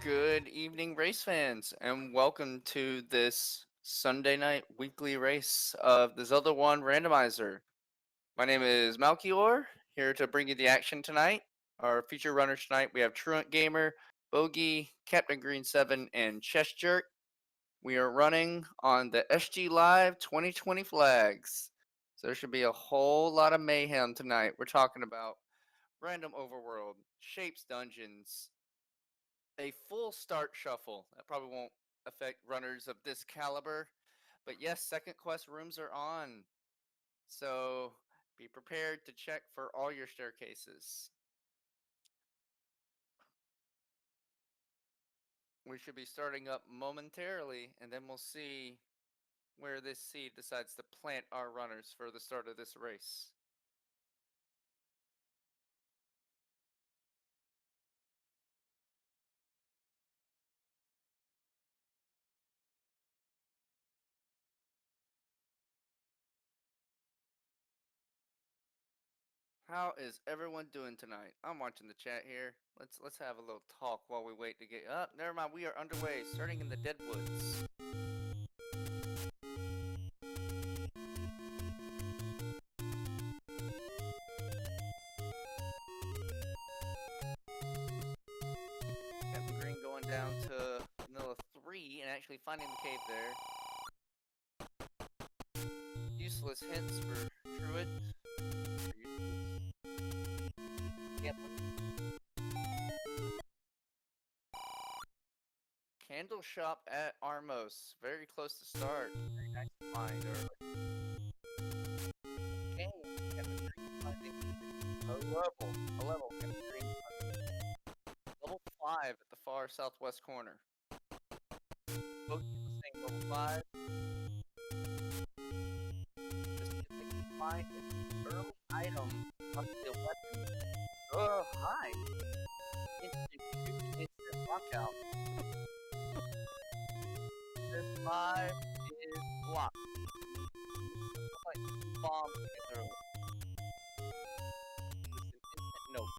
Good evening, race fans, and welcome to this Sunday night weekly race of the Zelda 1 Randomizer. My name is Malchior, here to bring you the action tonight. Our feature runners tonight, we have Truant Gamer, Bogey, Captain Green 7, and Chess Jerk. We are running on the SGLive 2020 flags. So there should be a whole lot of mayhem tonight. We're talking about random overworld, shapes dungeons, a full start shuffle. That probably won't affect runners of this caliber. But yes, second quest rooms are on. So be prepared to check for all your staircases. We should be starting up momentarily, and then we'll see where this seed decides to plant our runners for the start of this race. How is everyone doing tonight? I'm watching the chat here. Let's have a little talk while we wait to get up. Never mind, we are underway, starting in the Deadwoods. Captain Green going down to Vanilla 3 and actually finding the cave there. Useless hints for Druid. Yep. Candle shop at Armos. Very close to start. Very nice to find early. Okay, Captain Green finding a level. Captain Green level 5 at the far southwest corner. Both the same level 5. Just see if they can find an early item, possibly a weapon. Oh, hi! Instant lockout. This 5 is blocked. Looks like bomb to get through. It's an instant nope.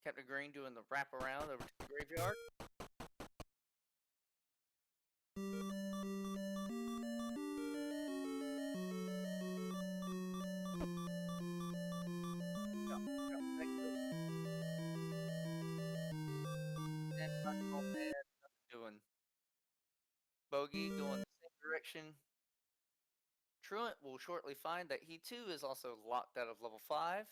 Captain Green doing the wraparound over to the graveyard. Doing Bogey going the same direction. Truant will shortly find that he too is also locked out of level 5.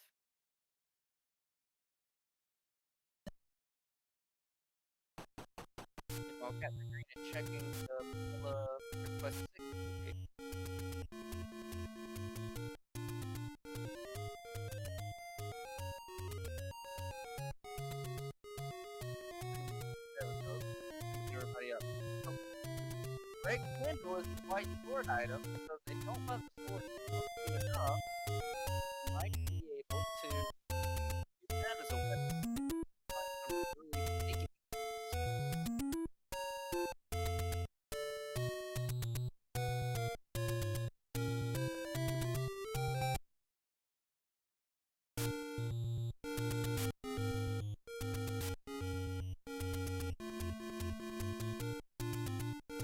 While Captain Green is checking the request 6. There we go. Everybody up. Oh. Red Candle is the white sword item, so if they don't have the sword enough, you might be able to use that as a weapon.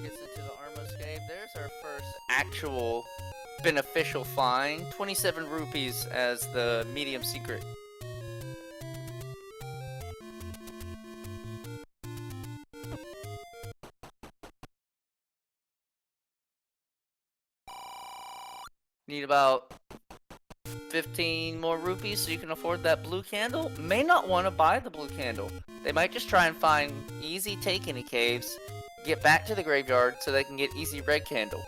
Gets into the Armos cave. There's our first actual beneficial find. 27 rupees as the medium secret. Need about 15 more rupees so you can afford that blue candle. May not want to buy the blue candle. They might just try and find easy take any caves, get back to the graveyard so they can get easy red candle.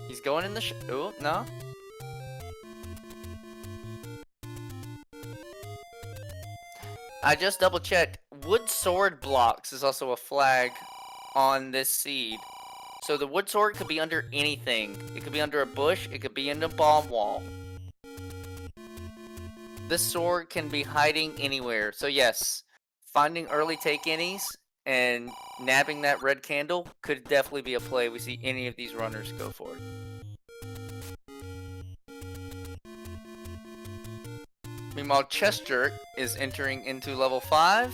He's going in the oh, no. I just double checked. Wood sword blocks is also a flag on this seed. So the wood sword could be under anything. It could be under a bush, it could be in a bomb wall. This sword can be hiding anywhere. So yes, finding early take any's and nabbing that red candle could definitely be a play we see any of these runners go for. Meanwhile, Chest Jerk is entering into level 5,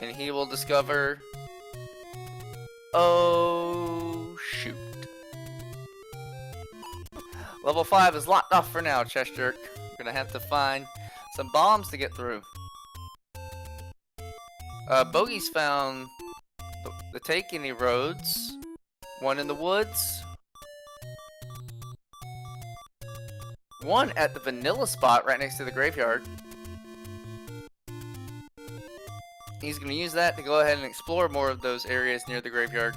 and he will discover... Oh, shoot. Level 5 is locked off for now, Chest Jerk. We're gonna have to find some bombs to get through. Bogey's found the Take Any roads. One in the woods. One at the vanilla spot right next to the graveyard. He's going to use that to go ahead and explore more of those areas near the graveyard.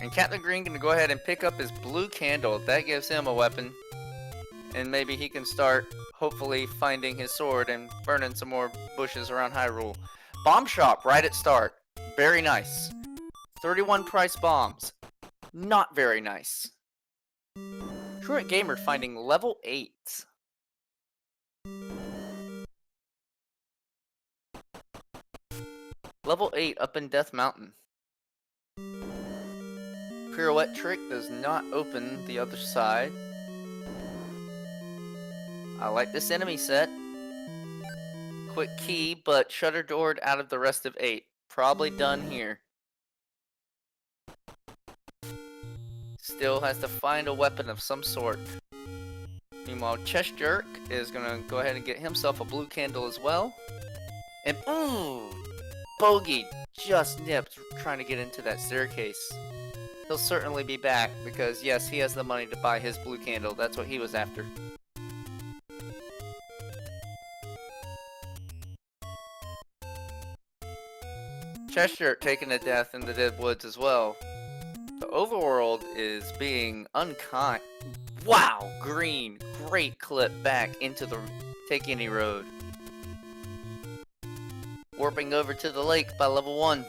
And Captain Green going to go ahead and pick up his blue candle. That gives him a weapon. And maybe he can start, hopefully, finding his sword and burning some more bushes around Hyrule. Bomb shop right at start. Very nice. 31 price bombs. Not very nice. Truant Gamer finding level 8. Level 8 up in Death Mountain. Pirouette trick does not open the other side. I like this enemy set. Quick key, but shutter doored out of the rest of 8. Probably done here. Still has to find a weapon of some sort. Meanwhile, Chest Jerk is gonna go ahead and get himself a blue candle as well. And ooh, Bogey just nipped trying to get into that staircase. He'll certainly be back because yes, he has the money to buy his blue candle. That's what he was after. Chester taking a death in the dead woods as well. The overworld is being unkind. Wow, Green, great clip back into the Take Any road. Warping over to the lake by level 1.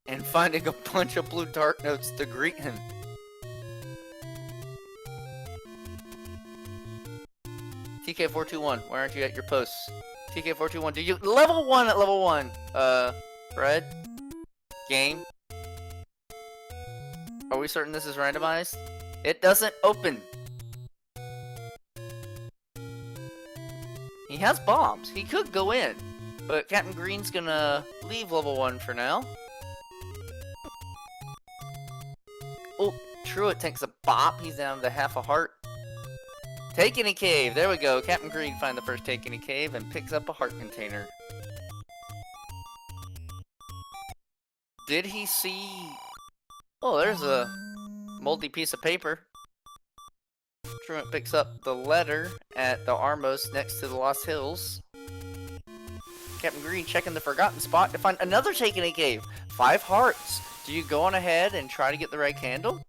And finding a bunch of blue dark notes to greet him. TK421, why aren't you at your posts? TK421, do you level 1 at level 1? Fred? Game? Are we certain this is randomized? It doesn't open. He has bombs. He could go in. But Captain Green's gonna leave level 1 for now. Oh, Truant takes a bop. He's down to half a heart. Take Any cave. There we go. Captain Green finds the first Take Any cave and picks up a heart container. Did he see... Oh, there's a moldy piece of paper. Truant picks up the letter at the Armos next to the Lost Hills. Captain Green checking the forgotten spot to find another Take Any cave. 5 hearts. Do you go on ahead and try to get the red candle?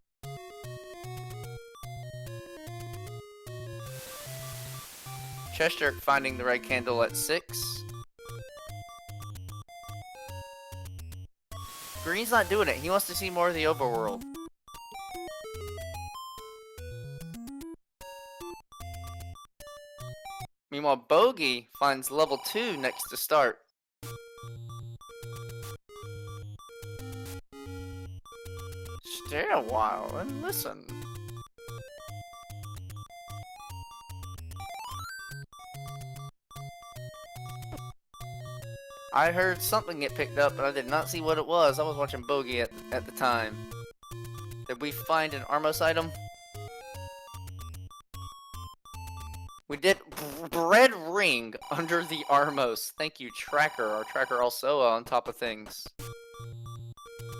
Chester finding the red candle at 6. Green's not doing it. He wants to see more of the overworld. Meanwhile, Bogey finds level 2 next to start. Stay a while and listen. I heard something get picked up, but I did not see what it was. I was watching Bogey at the time. Did we find an Armos item? We did. Bread ring under the Armos. Thank you, Tracker. Our Tracker also on top of things.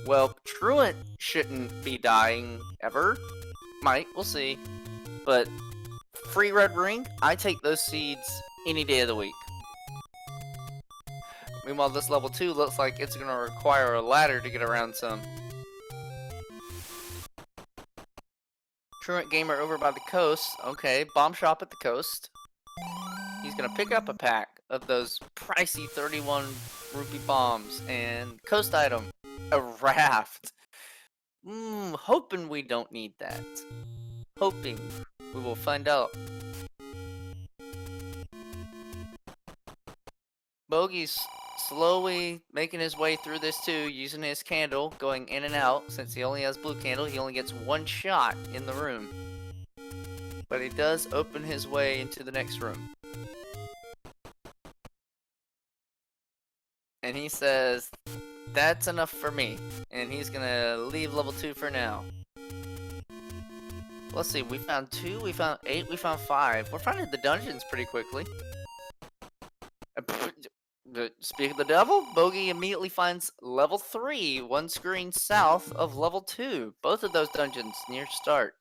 Well, Truant shouldn't be dying ever. Might, we'll see. But free red ring, I take those seeds any day of the week. Meanwhile, this level 2 looks like it's going to require a ladder to get around some. Truant Gamer over by the coast. Okay, bomb shop at the coast. He's going to pick up a pack of those pricey 31 rupee bombs. And coast item, a raft. Hoping we don't need that. Hoping we will find out. Bogey's slowly making his way through this too, using his candle, going in and out. Since he only has blue candle, he only gets 1 shot in the room. but he does open his way into the next room. And he says, that's enough for me. And he's gonna leave level 2 for now. Let's see, we found 2, we found 8, we found 5. We're finding the dungeons pretty quickly. Speak of the devil, Bogey immediately finds level 3, one screen south of level 2. Both of those dungeons near start.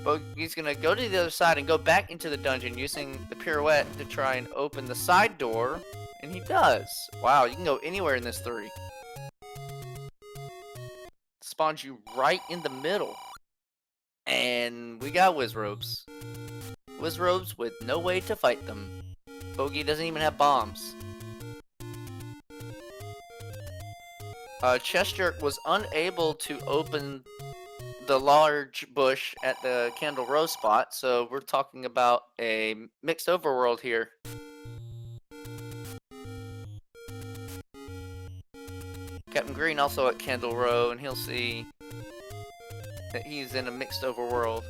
Bogey's gonna go to the other side and go back into the dungeon using the pirouette to try and open the side door, and he does. Wow, you can go anywhere in this 3. Spawns you right in the middle. And we got Wizrobes. Wizrobes with no way to fight them. Bogey doesn't even have bombs. Chester was unable to open the large bush at the Candle Row spot, so we're talking about a mixed overworld here. Captain Green also at Candle Row, and he'll see that he's in a mixed overworld.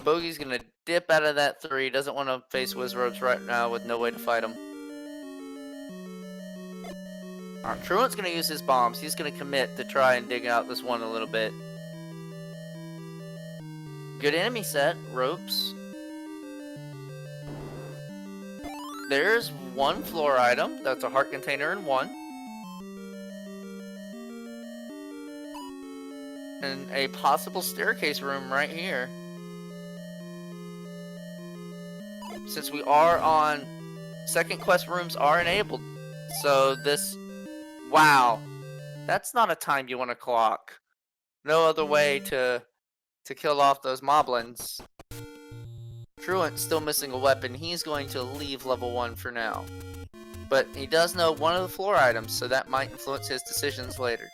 Bogey's gonna dip out of that 3, doesn't want to face Wizrobes right now with no way to fight him. Alright, Truant's gonna use his bombs. He's gonna commit to try and dig out this one a little bit. Good enemy set, ropes. There's one floor item. That's a heart container in 1. And a possible staircase room right here. Since we are on second quest, rooms are enabled. So this, wow, that's not a time you want to clock. No other way to kill off those moblins. Truant's still missing a weapon. He's going to leave level 1 for now. But he does know one of the floor items, so that might influence his decisions later.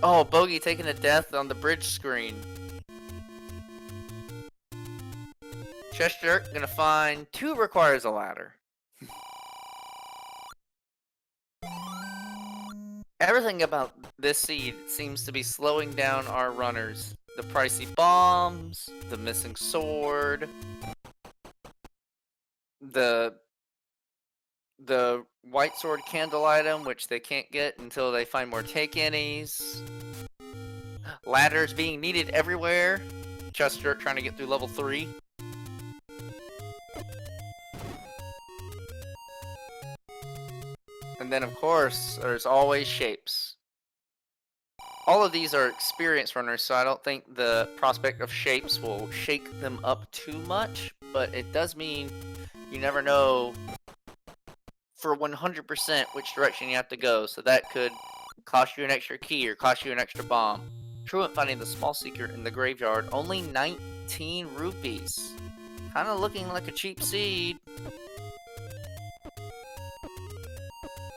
Oh, Bogey taking a death on the bridge screen. Chester gonna find 2 requires a ladder. Everything about this seed seems to be slowing down our runners. The pricey bombs, the missing sword, the white sword candle item, which they can't get until they find more take anys. Ladders being needed everywhere. Chester trying to get through level 3. And then of course, there's always shapes. All of these are experienced runners, so I don't think the prospect of shapes will shake them up too much, but it does mean you never know for 100% which direction you have to go, so that could cost you an extra key or cost you an extra bomb. Truant finding the small secret in the graveyard, only 19 rupees. Kinda looking like a cheap seed.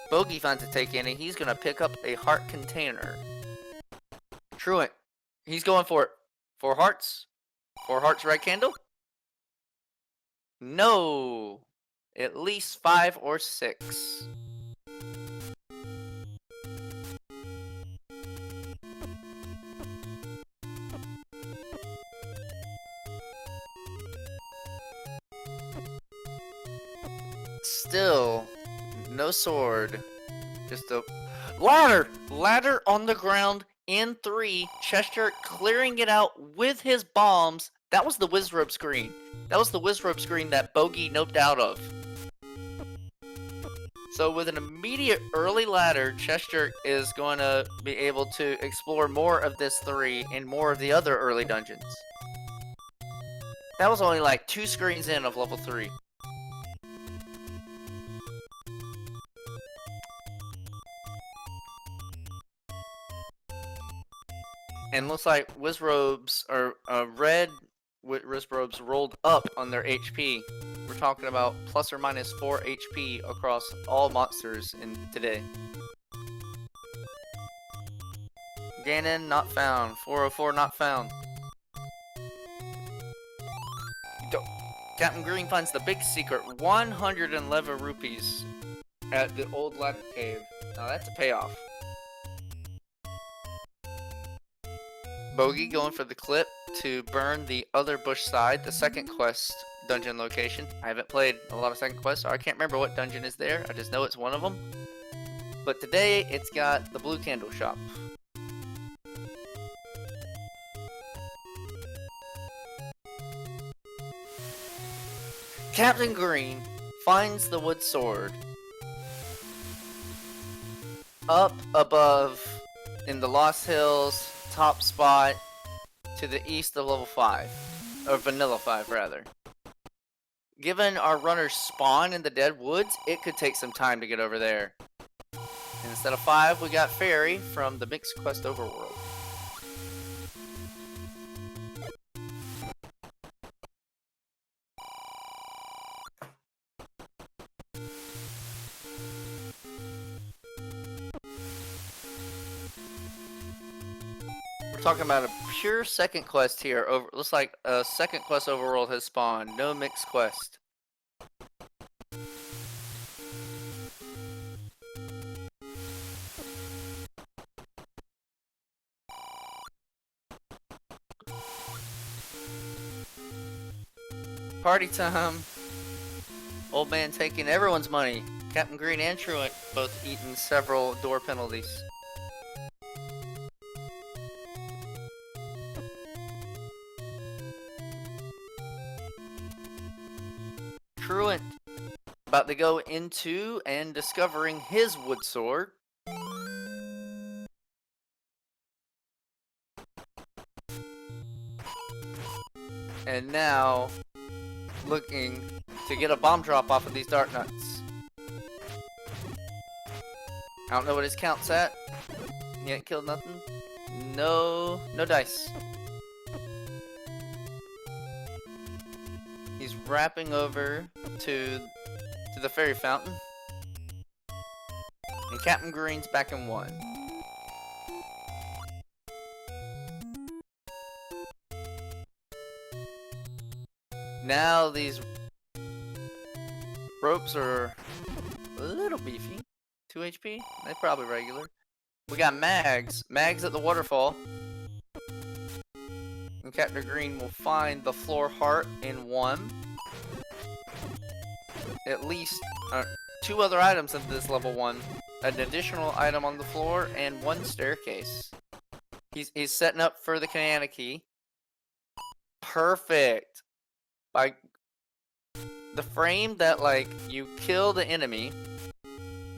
Bogey finds a take in, and he's gonna pick up a heart container. Truant, he's going for it. 4 hearts? 4 hearts, red candle? No! At least 5 or 6. Still, no sword. Just a ladder! Ladder on the ground in 3. Chester clearing it out with his bombs. That was the Wizrobe screen. That was the Wizrobe screen that Bogey noped out of. So with an immediate early ladder, Chester is going to be able to explore more of this 3 and more of the other early dungeons. That was only like 2 screens in of level 3. And looks like Wizrobes are red Wizrobes rolled up on their HP. We're talking about plus or minus 4 HP across all monsters in today. Ganon not found. 404 not found. Captain Green finds the big secret, 111 rupees at the old ladder cave. Now that's a payoff. Bogey going for the clip to burn the other bush side, the second quest dungeon location. I haven't played a lot of second quests, so I can't remember what dungeon is there. I just know it's one of them. But today it's got the blue candle shop. Captain Green finds the wood sword up above in the Lost Hills top spot to the east of level 5, or vanilla 5 rather. Given our runners spawn in the dead woods, it could take some time to get over there. And instead of 5, we got Fairy from the Mixed Quest Overworld. Talking about a pure second quest here. Looks like a second quest overworld has spawned. No mixed quest. Party time. Old man taking everyone's money. Captain Green and Truant both eaten several door penalties. Truant about to go into and discovering his wood sword. And now looking to get a bomb drop off of these dart nuts. I don't know what his count's at. He ain't killed nothing. No dice. He's wrapping over to the fairy fountain. And Captain Green's back in 1. Now these ropes are a little beefy. 2 HP? They're probably regular. We got Mags. Mags at the waterfall. And Captain Green will find the floor heart in 1. At least 2 other items in this level 1. An additional item on the floor and 1 staircase. He's setting up for the Canana key. Perfect. By the frame that, like, you kill the enemy,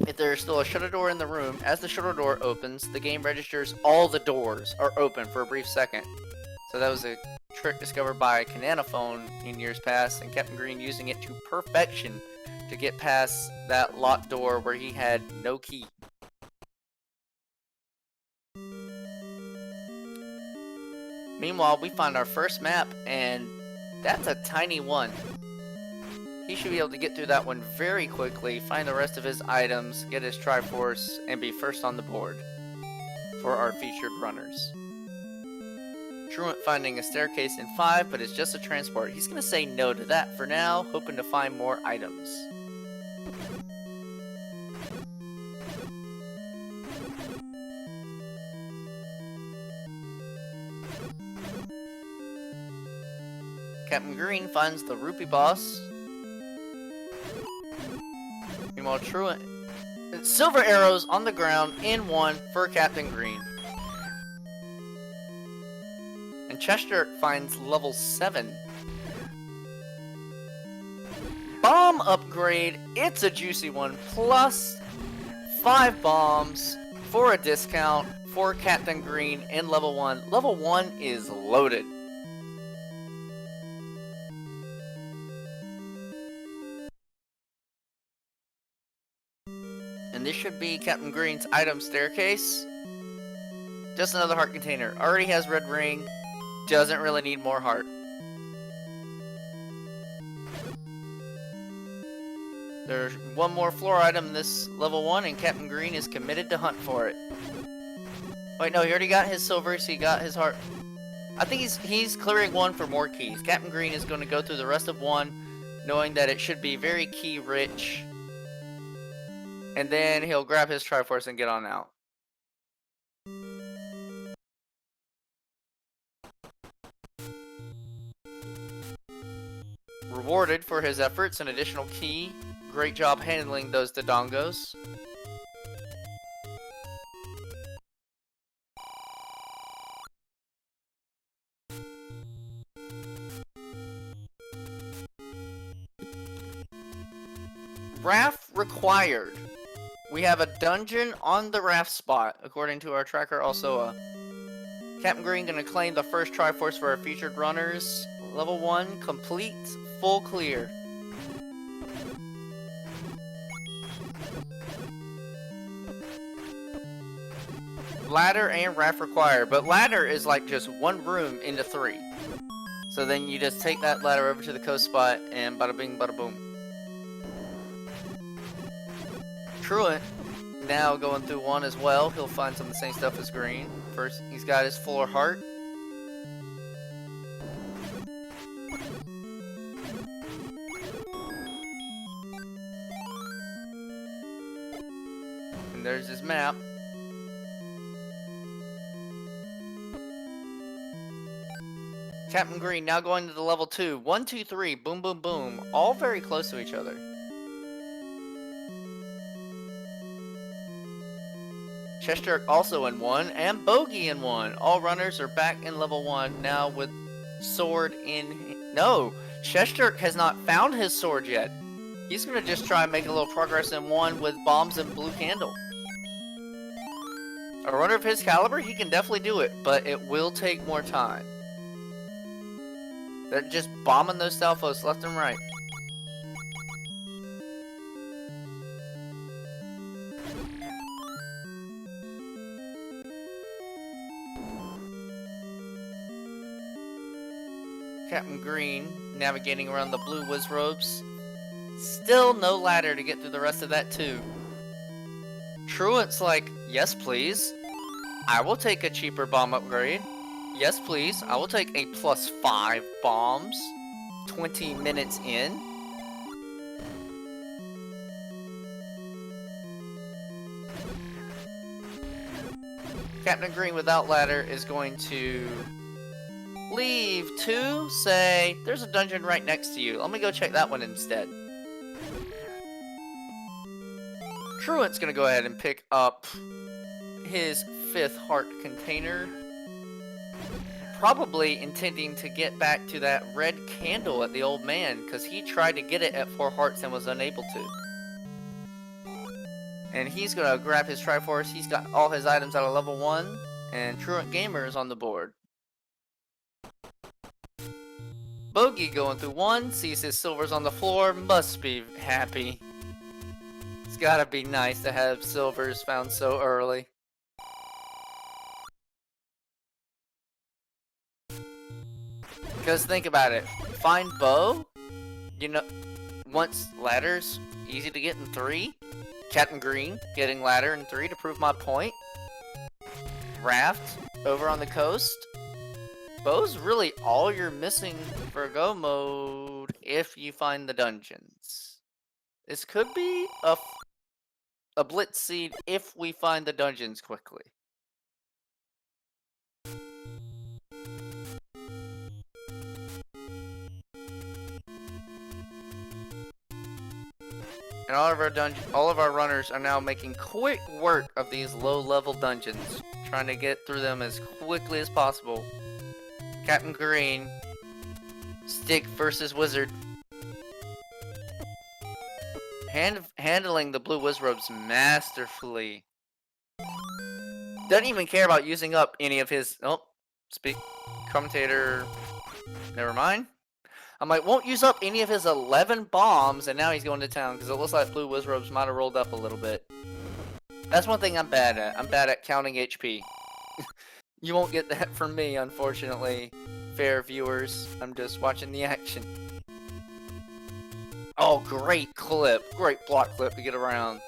if there's still a shutter door in the room, as the shutter door opens, the game registers all the doors are open for a brief second. So that was a trick discovered by Cananaphone in years past, and Captain Green using it to perfection to get past that locked door where he had no key. Meanwhile, we find our first map, and that's a tiny one. He should be able to get through that one very quickly, find the rest of his items, get his Triforce, and be first on the board for our featured runners. Truant finding a staircase in 5, but it's just a transport. He's going to say no to that for now, hoping to find more items. Captain Green finds the rupee boss. Meanwhile, Truant... Silver arrows on the ground in 1 for Captain Green. And Chester finds level 7. Bomb upgrade, it's a juicy one, plus 5 bombs for a discount for Captain Green in level 1. Level 1 is loaded. And this should be Captain Green's item staircase. Just another heart container. Already has red ring. Doesn't really need more heart. There's 1 more floor item in this level 1, and Captain Green is committed to hunt for it. Wait, no, he already got his silver, so he got his heart. I think he's clearing 1 for more keys. Captain Green is going to go through the rest of 1, knowing that it should be very key rich. And then he'll grab his Triforce and get on out. Rewarded for his efforts, an additional key. Great job handling those Dodongos. Raft required. We have a dungeon on the raft spot, according to our tracker. Also, Captain Green gonna claim the first Triforce for our featured runners. Level 1, complete, full clear. Ladder and raft required, but ladder is like just one room into 3. So then you just take that ladder over to the coast spot and bada bing, bada boom. Truant now going through 1 as well. He'll find some of the same stuff as Green. First, he's got his floor heart. And there's his map. Captain Green now going to the level 2. 1, 2, 3. Boom, boom, boom. All very close to each other. Cheshire also in 1, and Bogey in 1. All runners are back in level 1 now with sword in... No! Cheshire has not found his sword yet. He's going to just try and make a little progress in 1 with bombs and blue candle. A runner of his caliber, he can definitely do it, but it will take more time. They're just bombing those Stalfos left and right. Captain Green navigating around the blue Wizrobes. Still no ladder to get through the rest of that too. Truant's like, yes please. I will take a cheaper bomb upgrade. Yes please, I will take a +5 bombs. 20 minutes in. Captain Green without ladder is going to leave 2, say, there's a dungeon right next to you. Let me go check that one instead. Truant's gonna go ahead and pick up his 5th heart container. Probably intending to get back to that red candle at the old man, because he tried to get it at 4 hearts and was unable to. And he's gonna grab his Triforce. He's got all his items out of level 1, and Truant Gamer is on the board. Bogey going through 1, sees his silvers on the floor, must be happy. It's gotta be nice to have silvers found so early. Because think about it, find bow, you know, once ladders, easy to get in 3. Captain Green getting ladder in 3 to prove my point. Raft over on the coast. Bow's really all you're missing for go mode if you find the dungeons. This could be a blitz seed if we find the dungeons quickly. And all of our runners are now making quick work of these low-level dungeons, trying to get through them as quickly as possible. Captain Green, stick versus wizard. Handling the blue Wizrobes masterfully. Doesn't even care about using up any of his... Oh, commentator... Never mind. I'm like, won't use up any of his 11 bombs, and now he's going to town, because it looks like blue Wizrobes might have rolled up a little bit. That's one thing I'm bad at. I'm bad at counting HP. You won't get that from me, unfortunately, fair viewers. I'm just watching the action. Oh, great clip. Great block clip to get around.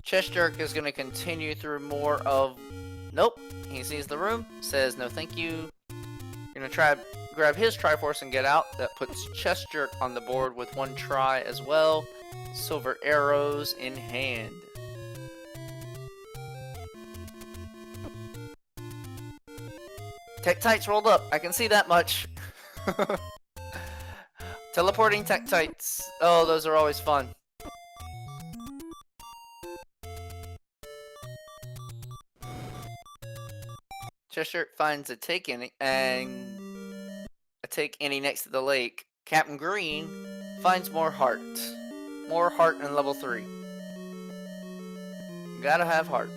Chest Jerk is going to continue through more of... Nope. He sees the room, says no thank you. Going to try grab his Triforce and get out. That puts Chest Jerk on the board with one try as well. Silver arrows in hand. Tektites rolled up. I can see that much. Teleporting Tektites. Oh, those are always fun. Cheshire finds a take any next to the lake. Captain Green finds more heart. More heart in level 3. Gotta have heart.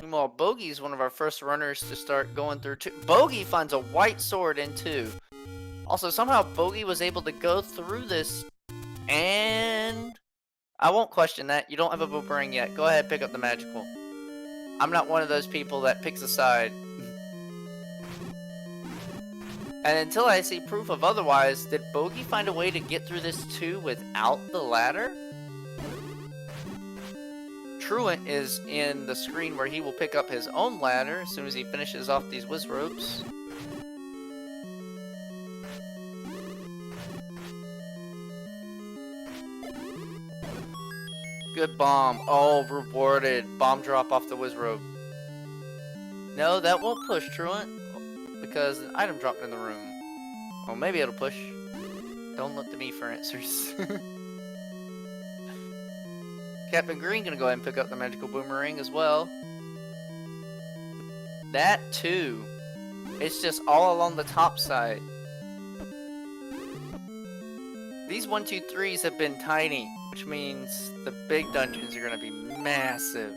Meanwhile, Bogey's one of our first runners to start going through 2. Bogey finds a white sword in 2. Also, somehow Bogey was able to go through this, and I won't question that. You don't have a boomerang yet. Go ahead, pick up the magical. I'm not one of those people that picks a side. And until I see proof of otherwise, did Bogey find a way to get through this too without the ladder? Truant is in the screen where he will pick up his own ladder as soon as he finishes off these whiz ropes. Good bomb. Oh, rewarded. Bomb drop off the whiz rope. No, that won't push Truant because an item dropped in the room. Oh, maybe it'll push. Don't look to me for answers. Captain Green gonna go ahead and pick up the magical boomerang as well. That too. It's just all along the top side. These 1, 2, 3s have been tiny, which means the big dungeons are gonna be massive.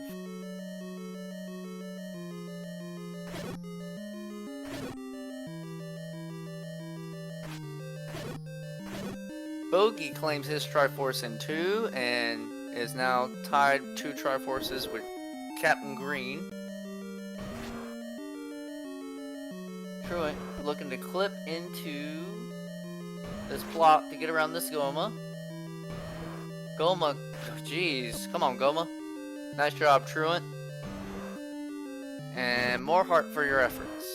Bogey claims his Triforce in 2 and is now tied 2 Triforces with Captain Green. Truant looking to clip into this block to get around this Goma. Goma, jeez, come on Goma. Nice job, Truant. And more heart for your efforts.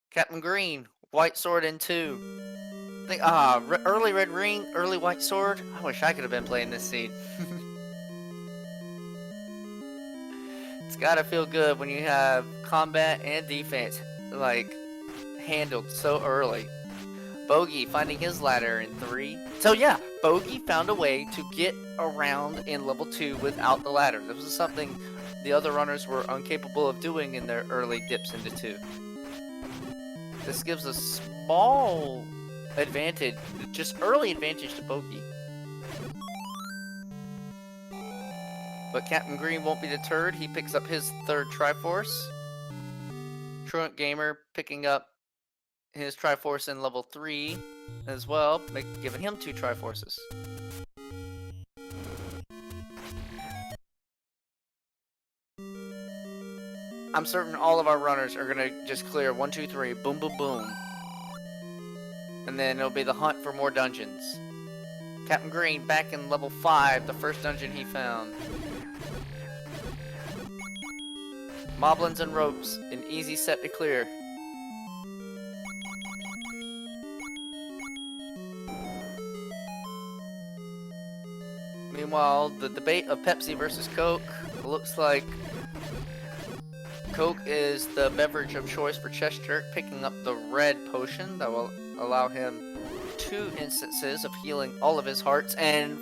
Captain Green, white sword in 2. Early red ring, early white sword. I wish I could have been playing this scene. It's gotta feel good when you have combat and defense, like, handled so early. Bogey finding his ladder in 3. So yeah, Bogey found a way to get around in level 2 without the ladder. This was something the other runners were incapable of doing in their early dips into 2. This gives a small advantage, just early advantage to Bogey. But Captain Green won't be deterred. He picks up his 3rd Triforce. Truant Gamer picking up his Triforce in level 3 as well, giving him 2 Triforces. I'm certain all of our runners are gonna just clear 1, 2, 3, boom, boom, boom. And then it'll be the hunt for more dungeons. Captain Green back in level 5, the first dungeon he found. Moblins and ropes, an easy set to clear. Meanwhile, the debate of Pepsi versus Coke looks like Coke is the beverage of choice for Chest Jerk, picking up the red potion that will allow him 2 instances of healing all of his hearts, and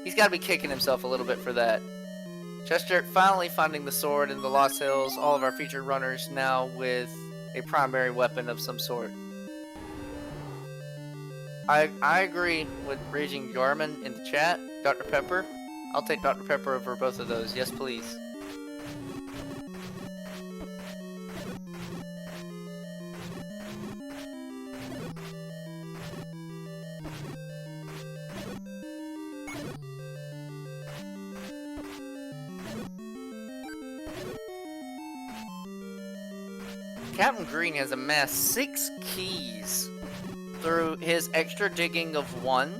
he's got to be kicking himself a little bit for that. Chest Jerk finally finding the sword in the Lost Hills, all of our featured runners now with a primary weapon of some sort. I agree with Raging Garmin in the chat. Dr. Pepper. I'll take Dr. Pepper over both of those. Yes, please. Captain Green has amassed 6 keys through his extra digging of 1,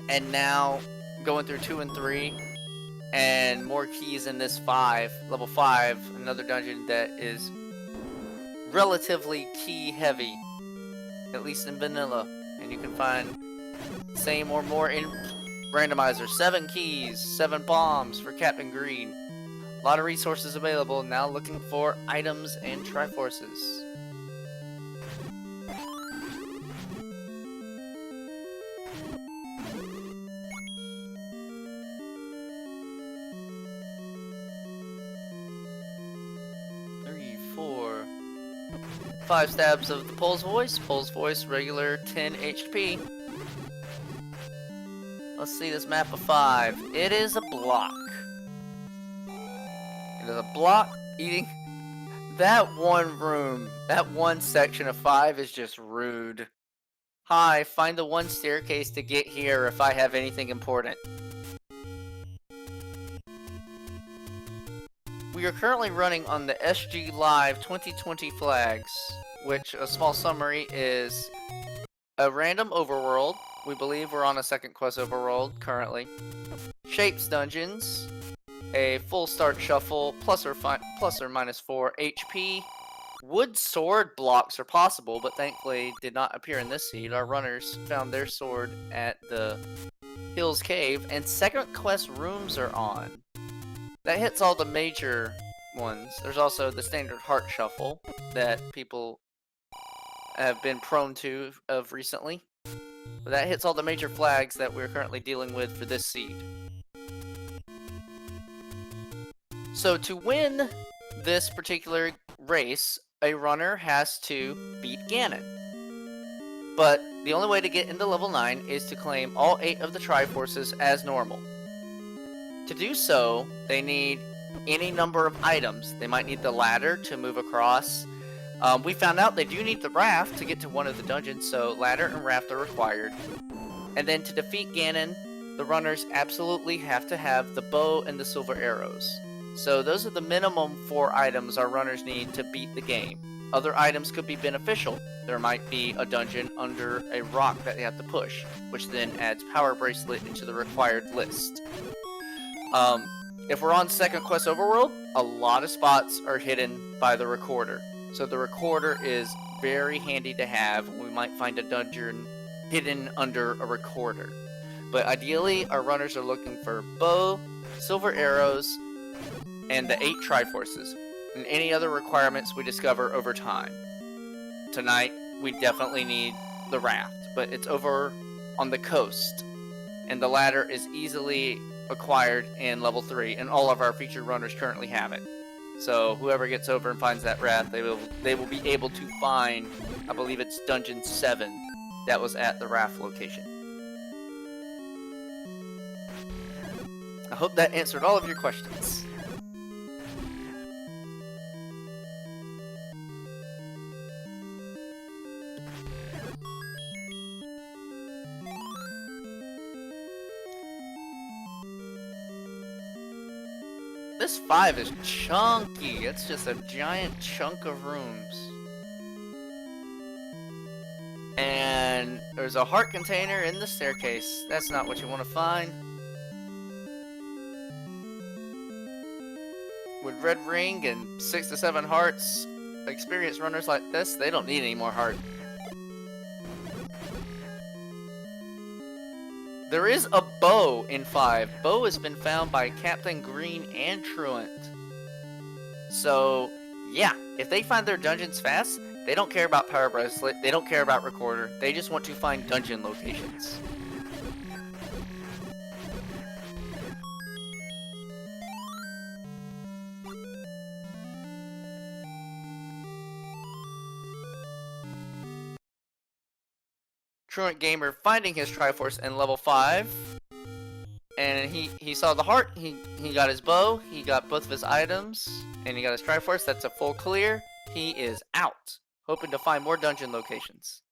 and now going through 2 and 3, and more keys in this 5, level 5, another dungeon that is relatively key heavy, at least in vanilla, and you can find same or more in Randomizer. 7 keys, 7 bombs for Captain Green. A lot of resources available. Now looking for items and Triforces. Three, 4, 5 stabs of the Pole's Voice. Pole's Voice, regular 10 HP. Let's see this map of 5. It is a block. It is a block eating. That one room, that one section of 5 is just rude. Hi, find the one staircase to get here if I have anything important. We are currently running on the SGLive 2020 flags, which a small summary is a random overworld. We believe we're on a second quest overworld currently. Shapes dungeons, a full start shuffle, plus or minus 4 HP. Wood sword blocks are possible, but thankfully did not appear in this seed. Our runners found their sword at the Hills Cave, and second quest rooms are on. That hits all the major ones. There's also the standard heart shuffle that people have been prone to of recently. But that hits all the major flags that we're currently dealing with for this seed. So to win this particular race, a runner has to beat Ganon. But the only way to get into level 9 is to claim all 8 of the Triforces as normal. To do so, they need any number of items. They might need the ladder to move across. We found out they do need the raft to get to one of the dungeons, so ladder and raft are required. And then to defeat Ganon, the runners absolutely have to have the bow and the silver arrows. So those are the minimum 4 items our runners need to beat the game. Other items could be beneficial. There might be a dungeon under a rock that they have to push, which then adds Power Bracelet into the required list. If we're on second quest overworld, a lot of spots are hidden by the recorder. So the recorder is very handy to have. We might find a dungeon hidden under a recorder. But ideally, our runners are looking for bow, silver arrows, and the 8 Triforces, and any other requirements we discover over time. Tonight, we definitely need the raft, but it's over on the coast, and the ladder is easily acquired in level 3, and all of our featured runners currently have it. So whoever gets over and finds that raft, they will be able to find, I believe it's Dungeon 7, that was at the raft location. I hope that answered all of your questions. This 5 is chunky. It's just a giant chunk of rooms. And there's a heart container in the staircase. That's not what you want to find. With red ring and 6 to 7 hearts, experienced runners like this, they don't need any more heart. There is a bow in 5. Bow has been found by Captain Green and Truant. So, yeah, if they find their dungeons fast, they don't care about Power Bracelet, they don't care about Recorder, they just want to find dungeon locations. Truant Gamer finding his Triforce in level 5. And he saw the heart, he got his bow, he got both of his items, and he got his Triforce. That's a full clear. He is out, hoping to find more dungeon locations.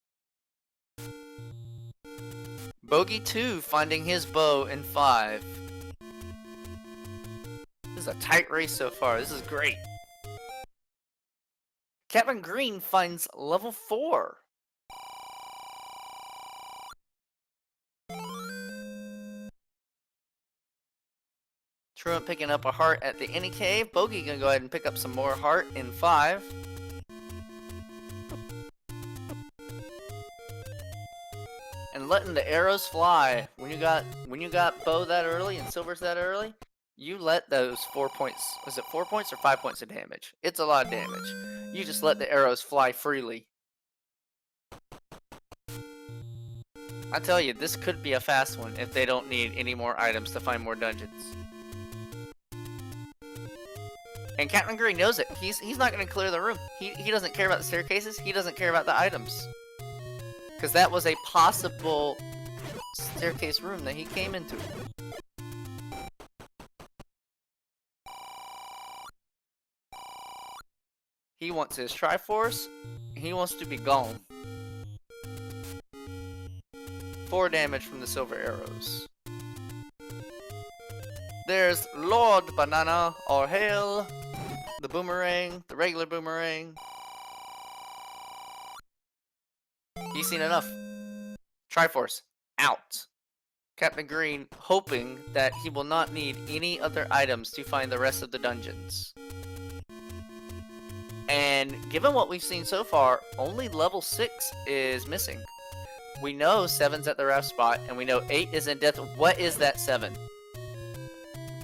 Bogey 2 finding his bow in 5. This is a tight race so far. This is great. Captain Green finds level 4. Truant picking up a heart at the Any Cave. Bogey gonna go ahead and pick up some more heart in 5. And letting the arrows fly. When you got bow that early and silvers that early, you let those 4 points. Was it 4 points or 5 points of damage? It's a lot of damage. You just let the arrows fly freely. I tell you, this could be a fast one if they don't need any more items to find more dungeons. And Captain Green knows it. He's not going to clear the room. He doesn't care about the staircases. He doesn't care about the items. Because that was a possible staircase room that he came into. He wants his Triforce. He wants to be gone. 4 damage from the silver arrows. There's Lord Banana, or Hail, the boomerang, the regular boomerang. He's seen enough. Triforce, out. Captain Green hoping that he will not need any other items to find the rest of the dungeons. And given what we've seen so far, only level 6 is missing. We know 7's at the ref spot, and we know 8 is in death. What is that 7?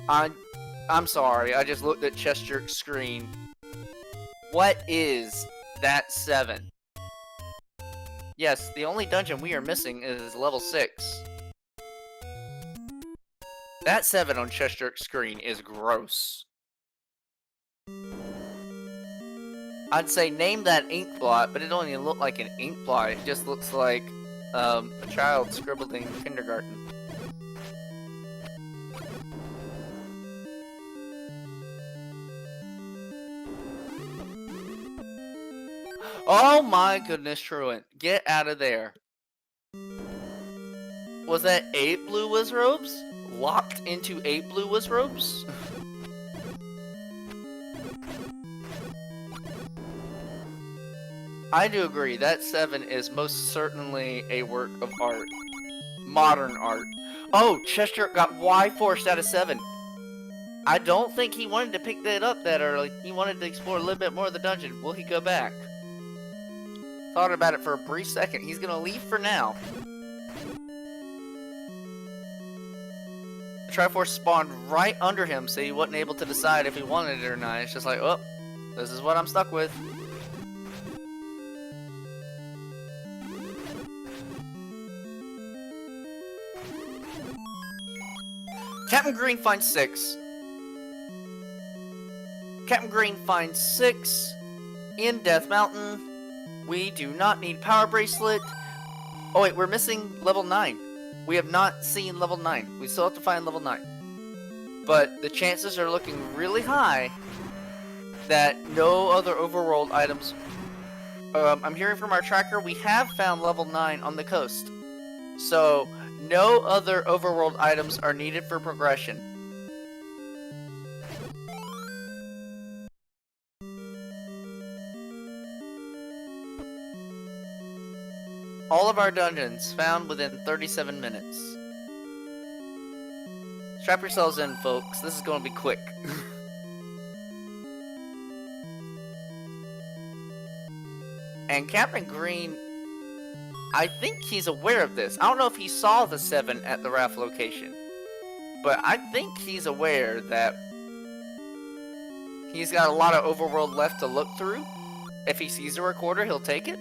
I'm sorry, I just looked at Chester's screen. What is that 7? Yes, the only dungeon we are missing is level 6. That 7 on Chester's screen is gross. I'd say name that ink blot, but it don't even look like an ink blot. It just looks like a child scribbled in kindergarten. Oh my goodness, Truant. Get out of there. Was that 8 blue Wizrobes? Locked into 8 blue Wizrobes? I do agree, that 7 is most certainly a work of art. Modern art. Oh, Chester got Y forced out of 7. I don't think he wanted to pick that up that early. He wanted to explore a little bit more of the dungeon. Will he go back? Thought about it for a brief second. He's gonna leave for now. The Triforce spawned right under him, so he wasn't able to decide if he wanted it or not. It's just like, oh, this is what I'm stuck with. Captain Green finds 6. Captain Green finds 6 in Death Mountain. We do not need Power Bracelet. Oh wait, we're missing level 9. We have not seen level 9. We still have to find level 9. But the chances are looking really high that no other overworld items... I'm hearing from our tracker, we have found level 9 on the coast. So, no other overworld items are needed for progression. All of our dungeons found within 37 minutes. Strap yourselves in, folks. This is going to be quick. And Captain Green, I think he's aware of this. I don't know if he saw the 7 at the raft location, but I think he's aware that he's got a lot of overworld left to look through. If he sees a recorder, he'll take it.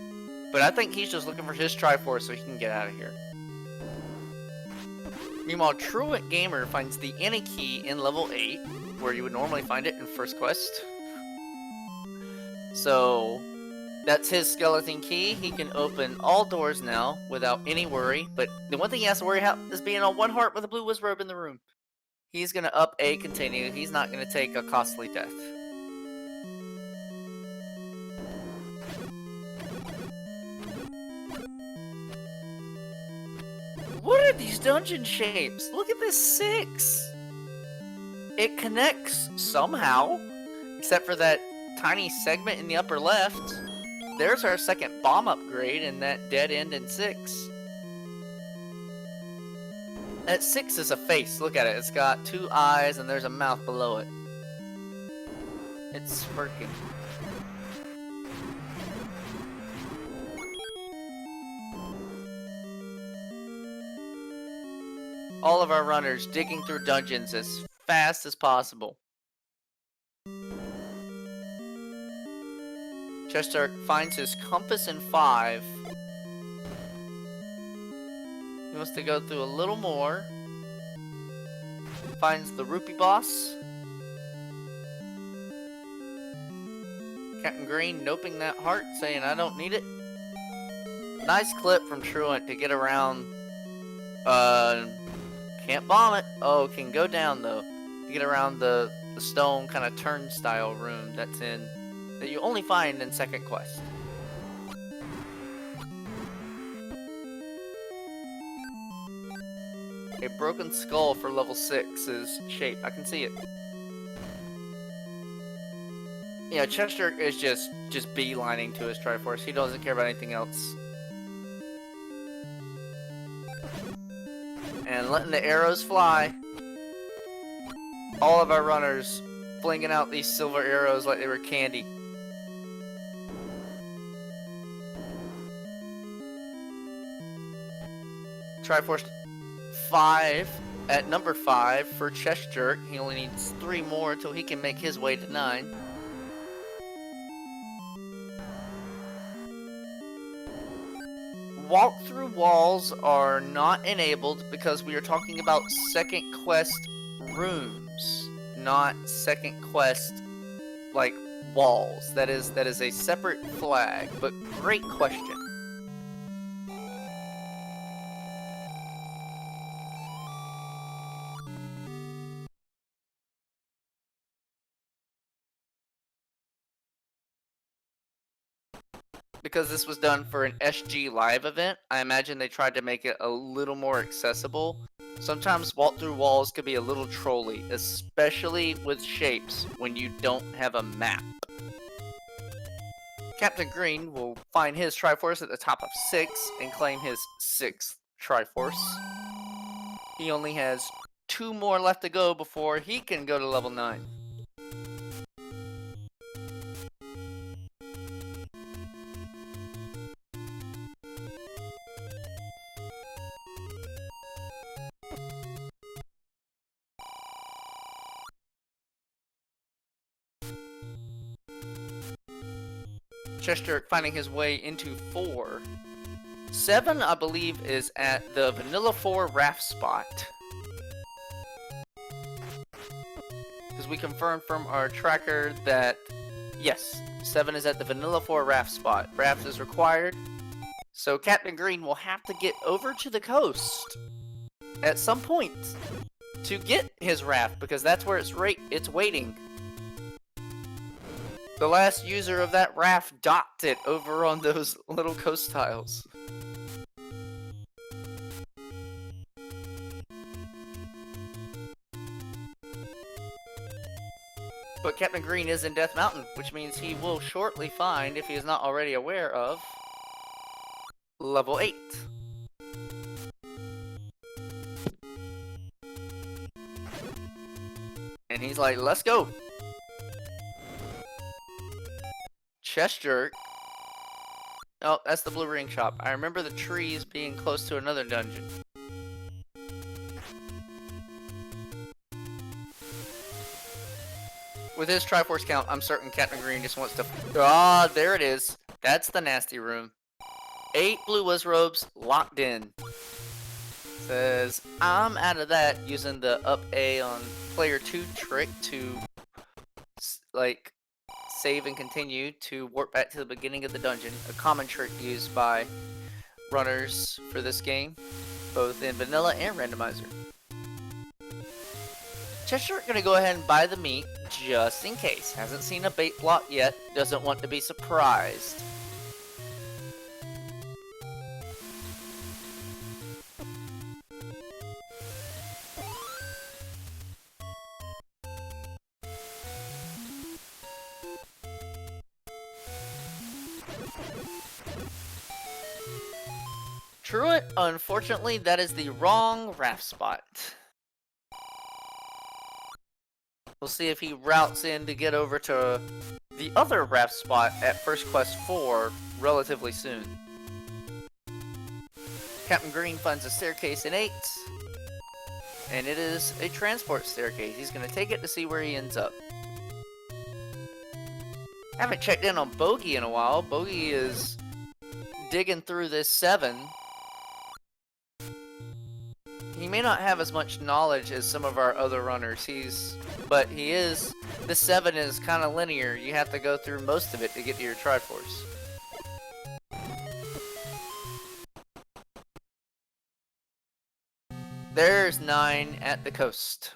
But I think he's just looking for his Triforce so he can get out of here. Meanwhile, Truant Gamer finds the Any key in level 8, where you would normally find it in First Quest. So, that's his skeleton key. He can open all doors now without any worry. But the one thing he has to worry about is being on 1 heart with a blue Wizrobe in the room. He's going to up A continue. He's not going to take a costly death. What are these dungeon shapes? Look at this 6! It connects somehow, except for that tiny segment in the upper left. There's our second bomb upgrade in that dead end in 6. That 6 is a face. Look at it. It's got 2 eyes and there's a mouth below it. It's smirking. All of our runners digging through dungeons as fast as possible. Chester finds his compass in 5. He wants to go through a little more. Finds the rupee boss. Captain Green noping that heart, saying I don't need it. Nice clip from Truant to get around. Can't bomb it. Oh, can go down though. To get around the stone kind of turnstile room that's in, that you only find in second quest. A broken skull for level 6 is shape. I can see it. Yeah, Chester is just beelining to his Triforce. He doesn't care about anything else. And letting the arrows fly. All of our runners flinging out these silver arrows like they were candy. Triforce 5 at number 5 for Chester. He only needs 3 more until he can make his way to 9. Walk-through walls are not enabled because we are talking about second quest rooms, not second quest like walls. That is a separate flag, but great question. Because this was done for an SGLive event, I imagine they tried to make it a little more accessible. Sometimes walk-through walls could be a little trolly, especially with shapes when you don't have a map. Captain Green will find his Triforce at the top of 6 and claim his 6th Triforce. He only has 2 more left to go before he can go to level 9. Chester finding his way into 4. 7, I believe, is at the Vanilla 4 raft spot. Because we confirmed from our tracker that, yes, 7 is at the Vanilla 4 raft spot. Raft is required. So Captain Green will have to get over to the coast at some point to get his raft, because that's where it's waiting. The last user of that raft docked it over on those little coast tiles. But Captain Green is in Death Mountain, which means he will shortly find, if he is not already aware of, level 8. And he's like, let's go. Chester. Oh, that's the blue ring shop. I remember the trees being close to another dungeon. With his Triforce count, I'm certain Captain Green just wants to... Ah, there it is. That's the nasty room. 8 blue whiz robes locked in. Says, I'm out of that, using the up A on player 2 trick to, like, save and continue to warp back to the beginning of the dungeon. A common trick used by runners for this game, both in vanilla and randomizer. Chester gonna go ahead and buy the meat just in case. Hasn't seen a bait block yet. Doesn't want to be surprised. Truant, unfortunately, that is the wrong raft spot. We'll see if he routes in to get over to the other raft spot at First Quest 4 relatively soon. Captain Green finds a staircase in 8, and it is a transport staircase. He's going to take it to see where he ends up. Haven't checked in on Bogey in a while. Bogey is digging through this 7. He may not have as much knowledge as some of our other runners. But he is. This 7 is kind of linear. You have to go through most of it to get to your Triforce. There's 9 at the coast.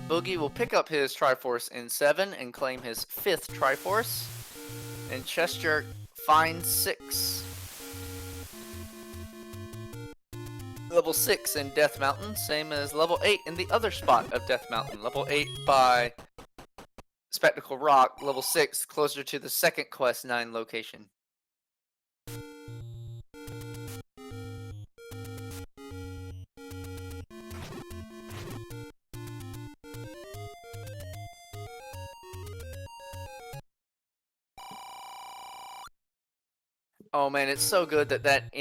Boogie will pick up his Triforce in 7 and claim his 5th Triforce. And Chest Jerk finds 6. Level 6 in Death Mountain, same as level 8 in the other spot of Death Mountain. Level 8 by Spectacle Rock, level 6 closer to the second Quest 9 location. Oh man, it's so good that that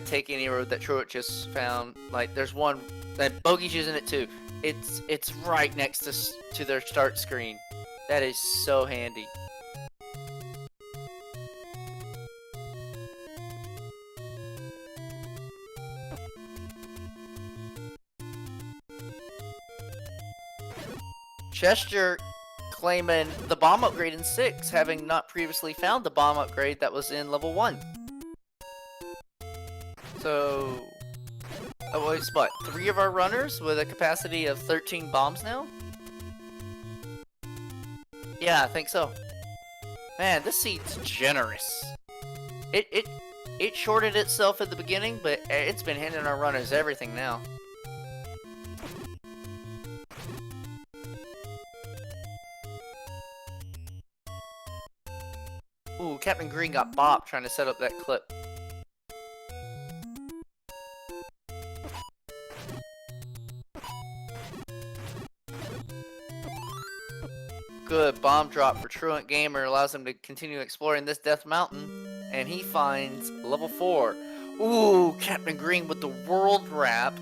take any road that Truant just found. Like, there's one that Bogey's using it too. It's right next to their start screen. That is so handy. Chester claiming the bomb upgrade in 6, having not previously found the bomb upgrade that was in level 1. So, oh wait, what? 3 of our runners with a capacity of 13 bombs now? Yeah, I think so. Man, this seat's generous. It shorted itself at the beginning, but it's been handing our runners everything now. Ooh, Captain Green got bopped trying to set up that clip. Good bomb drop for Truant Gamer, allows him to continue exploring this Death Mountain, and he finds level 4. Ooh, Captain Green with the world wrap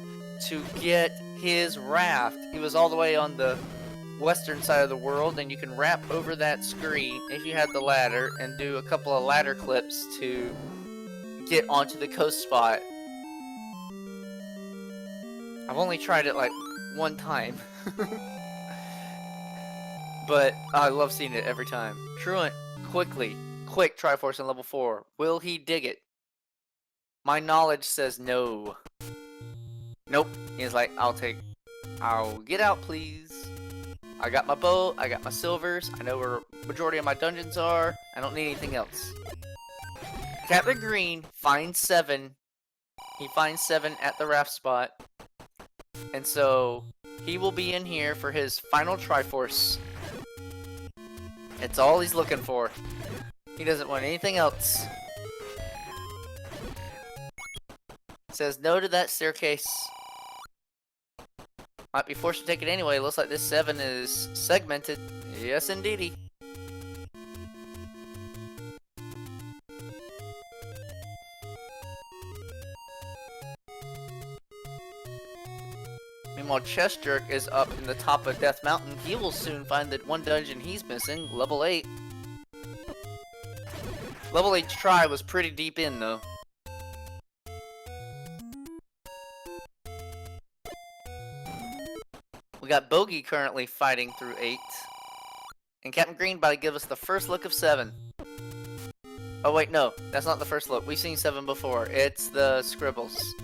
to get his raft. He was all the way on the western side of the world, and you can wrap over that screen if you had the ladder and do a couple of ladder clips to get onto the coast spot. I've only tried it like one time. But I love seeing it every time. Truant, quick Triforce in level 4. Will he dig it? My knowledge says no. Nope. He's like, I'll get out, please. I got my bow, I got my silvers, I know where majority of my dungeons are, I don't need anything else. Captain Green finds 7. He finds 7 at the raft spot. And so, he will be in here for his final Triforce. It's all he's looking for. He doesn't want anything else. Says no to that staircase. Might be forced to take it anyway. Looks like this 7 is segmented. Yes, indeedy. Meanwhile, Chest Jerk is up in the top of Death Mountain. He will soon find that one dungeon he's missing, level 8. Level 8's try was pretty deep in, though. We got Bogey currently fighting through 8. And Captain Green about to give us the first look of 7. Oh wait, no. That's not the first look. We've seen 7 before. It's the scribbles.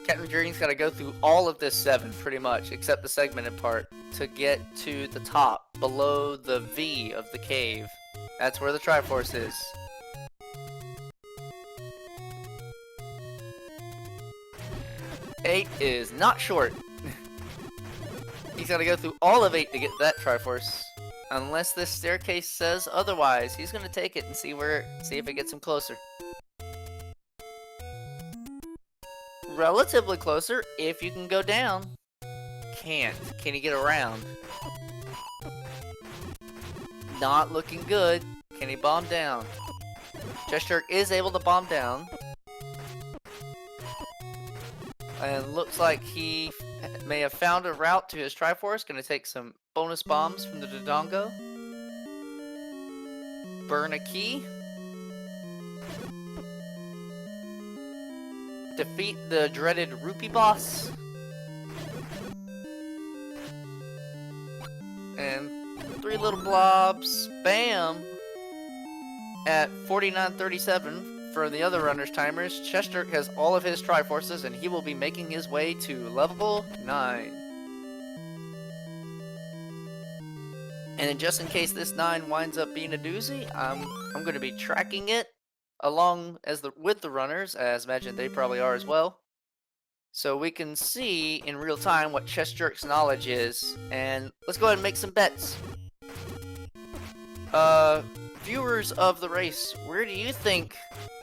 Captain Green's got to go through all of this 7, pretty much, except the segmented part, to get to the top, below the V of the cave. That's where the Triforce is. Eight is not short. He's got to go through all of 8 to get that Triforce. Unless this staircase says otherwise, he's gonna take it and see if it gets him closer. Relatively closer if you can go down. Can't. Can he get around? Not looking good. Can he bomb down? Cheshire is able to bomb down. And looks like he may have found a route to his Triforce. Gonna take some bonus bombs from the Dodongo. Burn a key. Defeat the dreaded Rupee boss. And 3 little blobs. Bam! At 49:37 for the other runner's timers, Cheshire has all of his Triforces and he will be making his way to level 9. And just in case this 9 winds up being a doozy, I'm going to be tracking it along with the runners, as imagine they probably are as well. So we can see in real time what Chester's knowledge is, and let's go ahead and make some bets. Viewers of the race, where do you think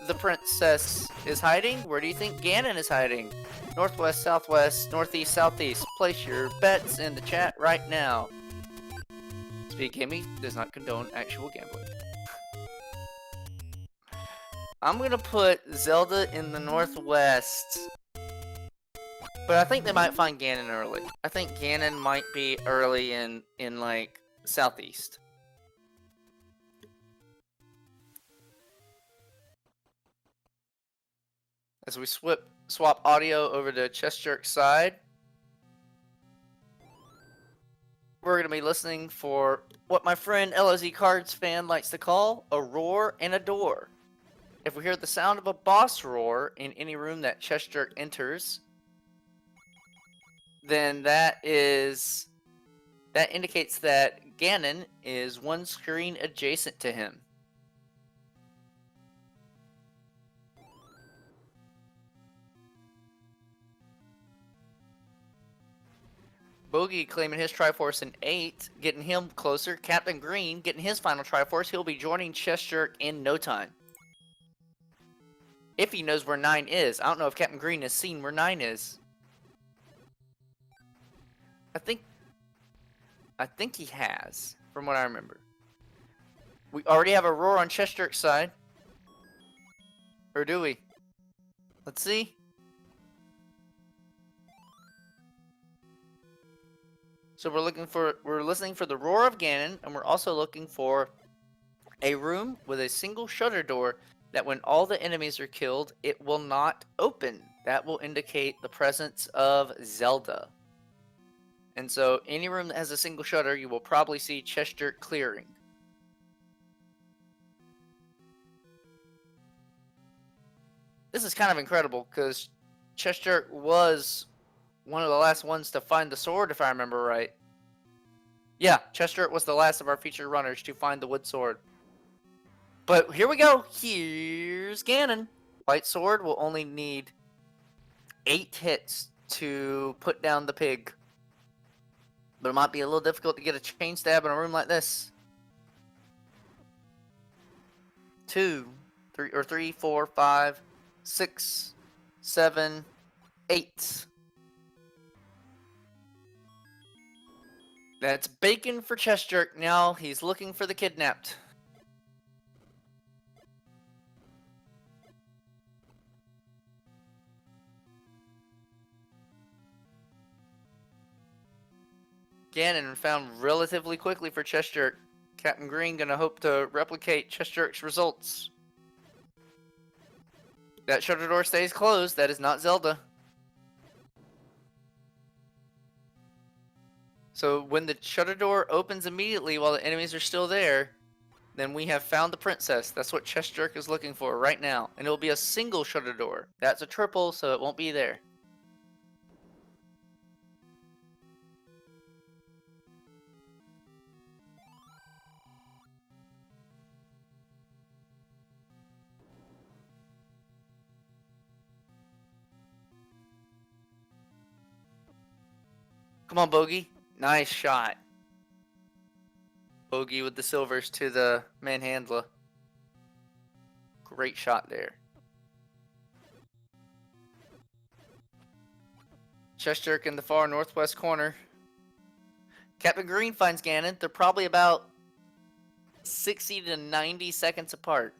the princess is hiding? Where do you think Ganon is hiding? Northwest, southwest, northeast, southeast. Place your bets in the chat right now. Speed Gaming does not condone actual gambling. I'm gonna put Zelda in the northwest. But I think they might find Ganon early. I think Ganon might be early in like southeast. As we swap audio over to Chester's side, we're going to be listening for what my friend LOZ Cards fan likes to call a roar and a door. If we hear the sound of a boss roar in any room that Chester enters, then that indicates that Ganon is one screen adjacent to him. Bogey claiming his Triforce in 8, getting him closer. Captain Green getting his final Triforce. He'll be joining Chester in no time. If he knows where 9 is. I don't know if Captain Green has seen where 9 is. I think he has, from what I remember. We already have a roar on Chester's side. Or do we? Let's see. So we're listening for the roar of Ganon, and we're also looking for a room with a single shutter door that when all the enemies are killed, it will not open. That will indicate the presence of Zelda. And so any room that has a single shutter, you will probably see Chester clearing. This is kind of incredible because Chester was one of the last ones to find the sword, if I remember right. Yeah, Chester was the last of our featured runners to find the wood sword. But here we go. Here's Ganon. White sword will only need 8 hits to put down the pig. But it might be a little difficult to get a chain stab in a room like this. 2, 3, 4, 5, 6, 7, 8. That's bacon for Chester. Now he's looking for the kidnapped. Ganon found relatively quickly for Chester. Captain Green gonna hope to replicate Chester's results. That shutter door stays closed. That is not Zelda. So when the shutter door opens immediately while the enemies are still there, then we have found the princess. That's what Chester is looking for right now. And it will be a single shutter door. That's a triple, so it won't be there. Come on, Bogey. Nice shot. Bogey with the silvers to the manhandler. Great shot there. Chest jerk in the far northwest corner. Captain Green finds Ganon. They're probably about 60 to 90 seconds apart.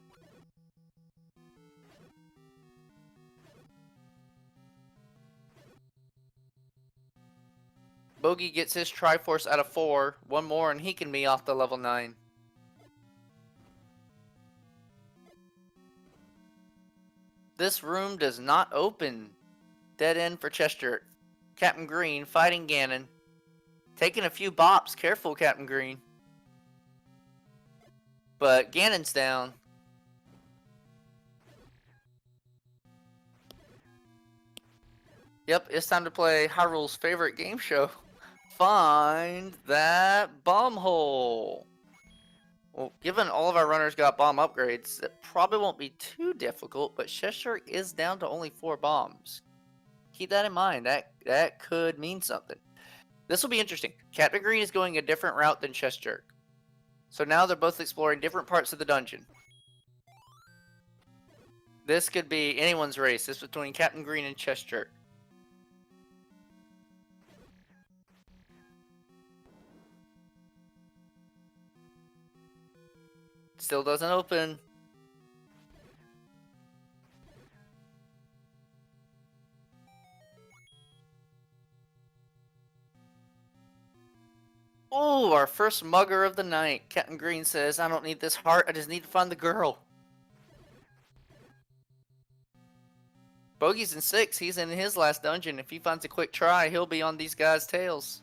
Bogey gets his Triforce out of 4. One more and he can be off the level 9. This room does not open. Dead end for chest jerk. Captain Green fighting Ganon. Taking a few bops. Careful, Captain Green. But Ganon's down. Yep, it's time to play Hyrule's favorite game show. Find that bomb hole. Well, given all of our runners got bomb upgrades, it probably won't be too difficult, but Cheshire is down to only 4 bombs. Keep that in mind. That could mean something. This will be interesting. Captain Green is going a different route than Cheshire. So now they're both exploring different parts of the dungeon. This could be anyone's race. This is between Captain Green and Cheshire. Still doesn't open. Oh, our first mugger of the night. Captain Green says, I don't need this heart, I just need to find the girl. Bogey's in 6, he's in his last dungeon. If he finds a quick try, he'll be on these guys' tails.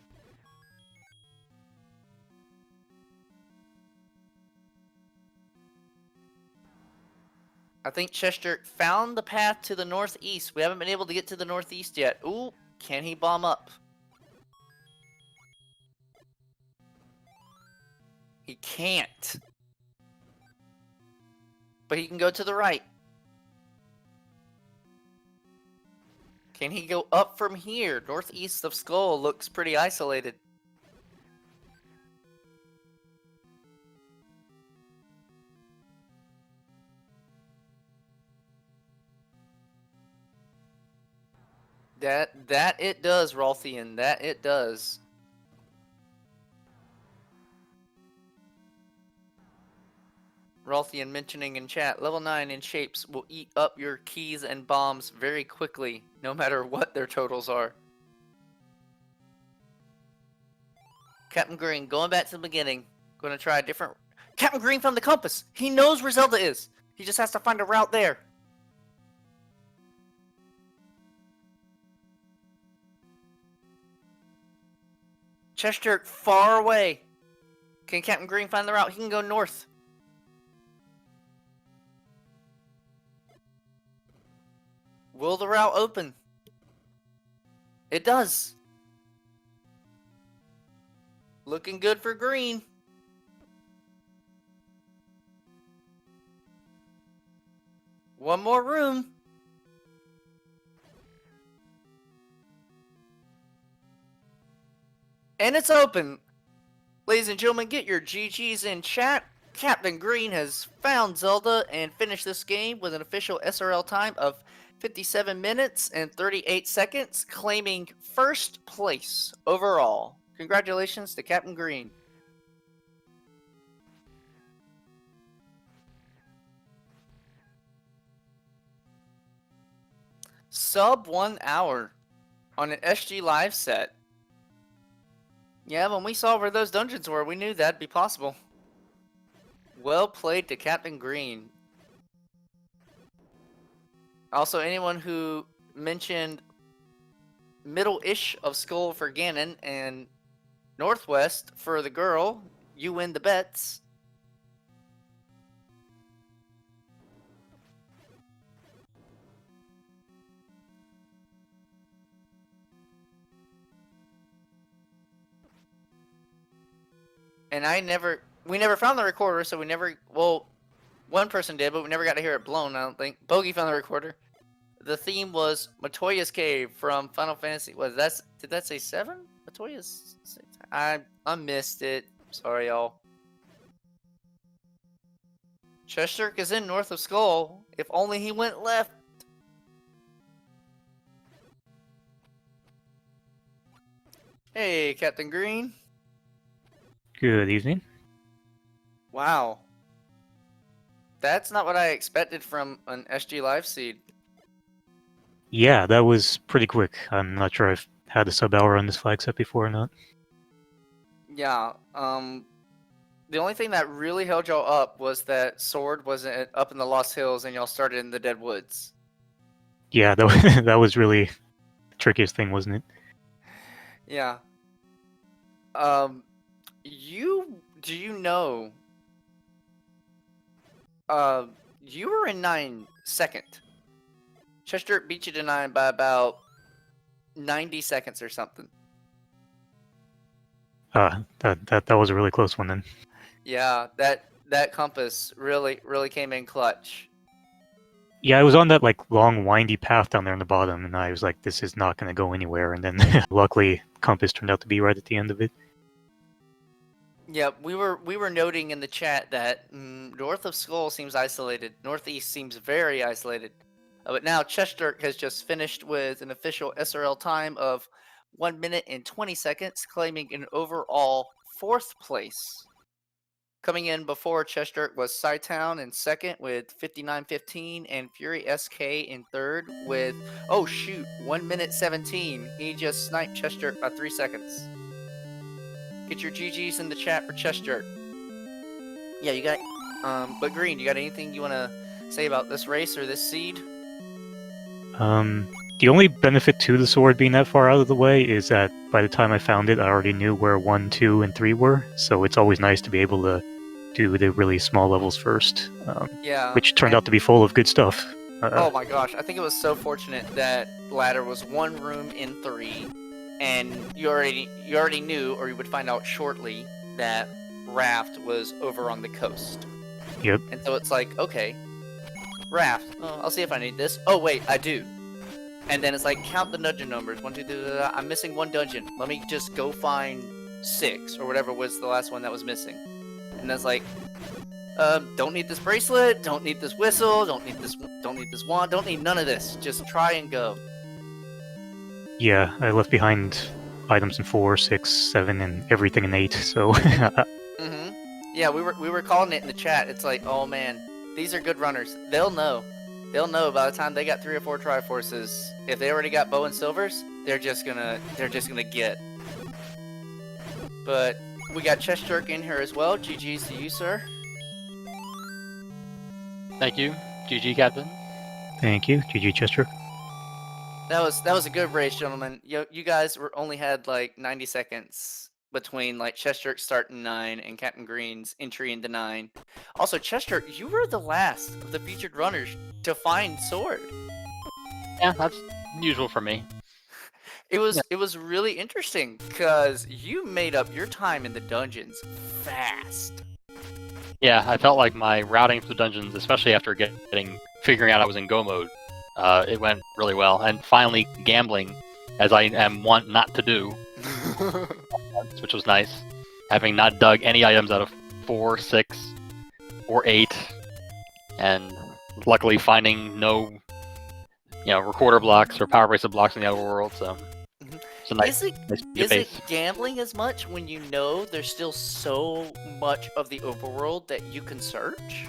I think Cheshire found the path to the northeast. We haven't been able to get to the northeast yet. Ooh, can he bomb up? He can't. But he can go to the right. Can he go up from here? Northeast of Skull looks pretty isolated. That it does, Rolthian. That it does. Rolthian mentioning in chat, level 9 in shapes will eat up your keys and bombs very quickly, no matter what their totals are. Captain Green, going back to the beginning. Gonna try a different... Captain Green found the compass! He knows where Zelda is! He just has to find a route there. Cheshire far away. Can Captain Green find the route? He can go north. Will the route open? It does. Looking good for Green. One more room. And it's open. Ladies and gentlemen, get your GGs in chat. Captain Green has found Zelda and finished this game with an official SRL time of 57 minutes and 38 seconds, claiming first place overall. Congratulations to Captain Green. Sub 1 hour on an SGLive set. Yeah, when we saw where those dungeons were, we knew that'd be possible. Well played to Captain Green. Also, anyone who mentioned middle-ish of Skull for Ganon and northwest for the girl, you win the bets. And we never found the recorder, so we never, well, one person did, but we never got to hear it blown, I don't think. Bogey found the recorder. The theme was Matoya's Cave from Final Fantasy. Did that say 7? Matoya's... I missed it. Sorry, y'all. Chester is in north of Skull. If only he went left. Hey, Captain Green. Good evening. Wow. That's not what I expected from an SGLive seed. Yeah, that was pretty quick. I'm not sure I've had a sub-hour on this flag set before or not. Yeah, the only thing that really held y'all up was that Sword wasn't up in the Lost Hills and y'all started in the Dead Woods. Yeah, that was really the trickiest thing, wasn't it? Yeah. Do you know, you were in 9 second. Chester beat you to 9 by about 90 seconds or something. That was a really close one then. Yeah, that compass really came in clutch. Yeah, I was on that like long windy path down there in the bottom, and I was like, this is not going to go anywhere. And then luckily, compass turned out to be right at the end of it. Yeah, we were noting in the chat that north of Skull seems isolated. Northeast seems very isolated. But now Chester has just finished with an official SRL time of 1 minute and 20 seconds, claiming an overall 4th place. Coming in before Chester was Cytown in 2nd with 59.15 and Fury SK in 3rd with, oh shoot, 1 minute 17. He just sniped Chester by 3 seconds. Get your GGs in the chat for Chester. Yeah, you got, but Green, you got anything you want to say about this race or this seed? The only benefit to the sword being that far out of the way is that by the time I found it, I already knew where 1, 2, and 3 were, so it's always nice to be able to do the really small levels first, Yeah. which turned out to be full of good stuff. Oh my gosh, I think it was so fortunate that ladder was 1 room in 3, and you already knew, or you would find out shortly, that Raft was over on the coast. Yep. And so it's like, okay, Raft, I'll see if I need this. Oh wait, I do. And then it's like, count the dungeon numbers. 1, 2, 3, I'm missing 1 dungeon. Let me just go find 6, or whatever was the last one that was missing. And that's like, don't need this bracelet, don't need this whistle, don't need this wand, don't need none of this. Just try and go. Yeah, I left behind items in 4, 6, 7, and everything in 8, so... Yeah, we were calling it in the chat. It's like, oh man, these are good runners. They'll know. They'll know by the time they got 3 or 4 Triforces. If they already got bow and silvers, they're just gonna get. But we got Chester in here as well. GG's to you, sir. Thank you. GG, Captain. Thank you. GG, Chester. That was a good race, gentlemen. You guys only had like 90 seconds between like Chester starting 9 and Captain Green's entry into 9. Also, Chester, you were the last of the featured runners to find Sword. Yeah, that's usual for me. It was really interesting because you made up your time in the dungeons fast. Yeah, I felt like my routing through the dungeons, especially after figuring out I was in go mode, it went really well. And finally gambling, as I am wont not to do, which was nice. Having not dug any items out of 4, 6, or 8, and luckily finding no, recorder blocks or power bracelet blocks in the overworld. So it's a nice. Is it gambling as much when you know there's still so much of the overworld that you can search?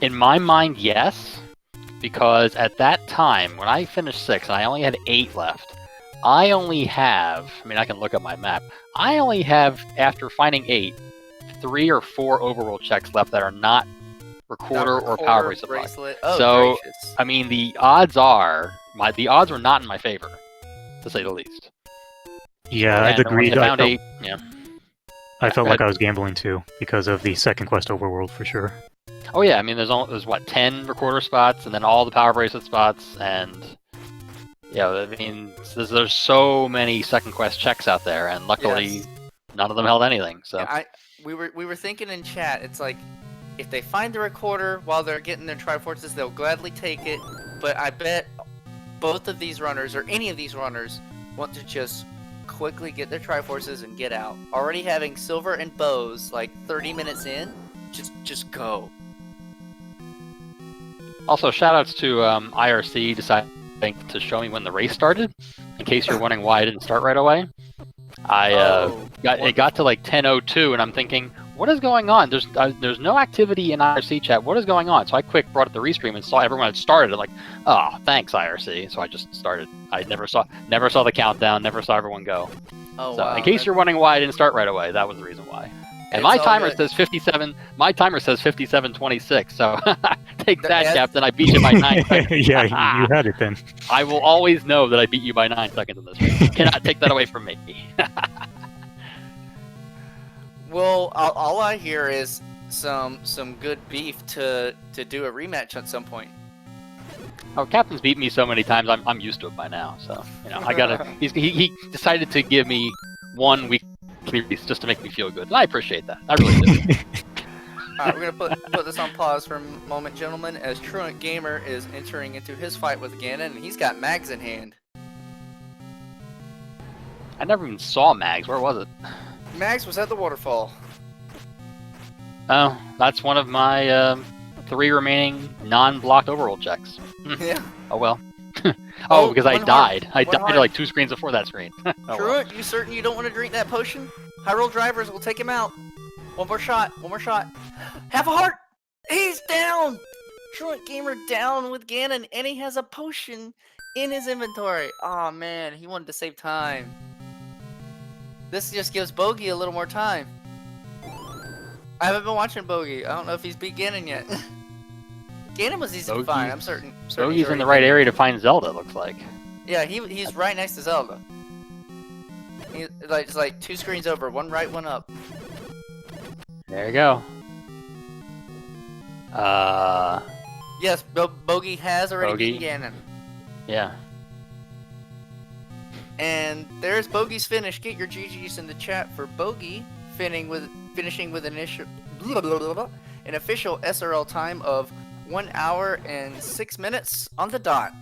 In my mind, yes, because at that time when I finished 6 and I only had 8 left, I only have. I mean, I can look at my map. I only have, after finding 8, 3 or 4 overworld checks left that are not recorder or power bracelet. Oh, so, gracious. I mean, the odds were not in my favor, to say the least. Yeah, I'd agree. I felt like I I was gambling too, because of the second quest overworld for sure. Oh yeah, I mean, there's what, 10 recorder spots, and then all the power bracelet spots, and I mean, there's so many second quest checks out there, and luckily none of them held anything. So we were thinking in chat, it's like, if they find the recorder while they're getting their Triforces, they'll gladly take it. But I bet both of these runners, or any of these runners, want to just quickly get their Triforces and get out. Already having silver and bows like 30 minutes in, just go. Also, shoutouts to IRC deciding to show me when the race started. In case you're wondering why I didn't start right away, it got to like 10:02, and I'm thinking, what is going on? There's no activity in IRC chat. What is going on? So I quick brought up the restream and saw everyone had started. I'm like, oh, thanks IRC. So I just started. I never saw the countdown. Never saw everyone go. Oh, So wow. in case you're wondering why I didn't start right away, that was the reason why. And It's my all timer good. says 57. My timer says 57:26. So take that, That's- Captain. I beat you by 9 seconds. Yeah, you had it then. I will always know that I beat you by 9 seconds in this race. You cannot take that away from me. Well, all I hear is some good beef to do a rematch at some point. Oh, Captain's beat me so many times. I'm used to it by now. So I gotta. He decided to give me 1 week release just to make me feel good, and I appreciate that. I really do. Alright, we're gonna put this on pause for a moment, gentlemen, as Truant Gamer is entering into his fight with Ganon, and he's got mags in hand. I never even saw Mags. Where was it? Mags was at the waterfall. Oh, that's one of my 3 remaining non-blocked overworld checks. Yeah. Oh well. Oh, because I one heart. died. I One died heart. like 2 screens before that screen. Oh, well. Truant, you certain you don't want to drink that potion? High roll drivers will take him out. One more shot. Half a heart. He's down. Truant Gamer down with Ganon, and he has a potion in his inventory. Oh man, he wanted to save time. This just gives Bogey a little more time. I haven't been watching Bogey. I don't know if he's beat Ganon yet. Ganon was easy to find. I'm certain. Bogey's in the right area to find Zelda. Looks like. Yeah, he's right next to Zelda. He's it's like 2 screens over, one right, one up. There you go. Yes, Bogey has already beaten Ganon. Yeah. And there's Bogey's finish. Get your GGs in the chat for Bogey finishing with an official SRL time of 1 hour and 6 minutes on the dot.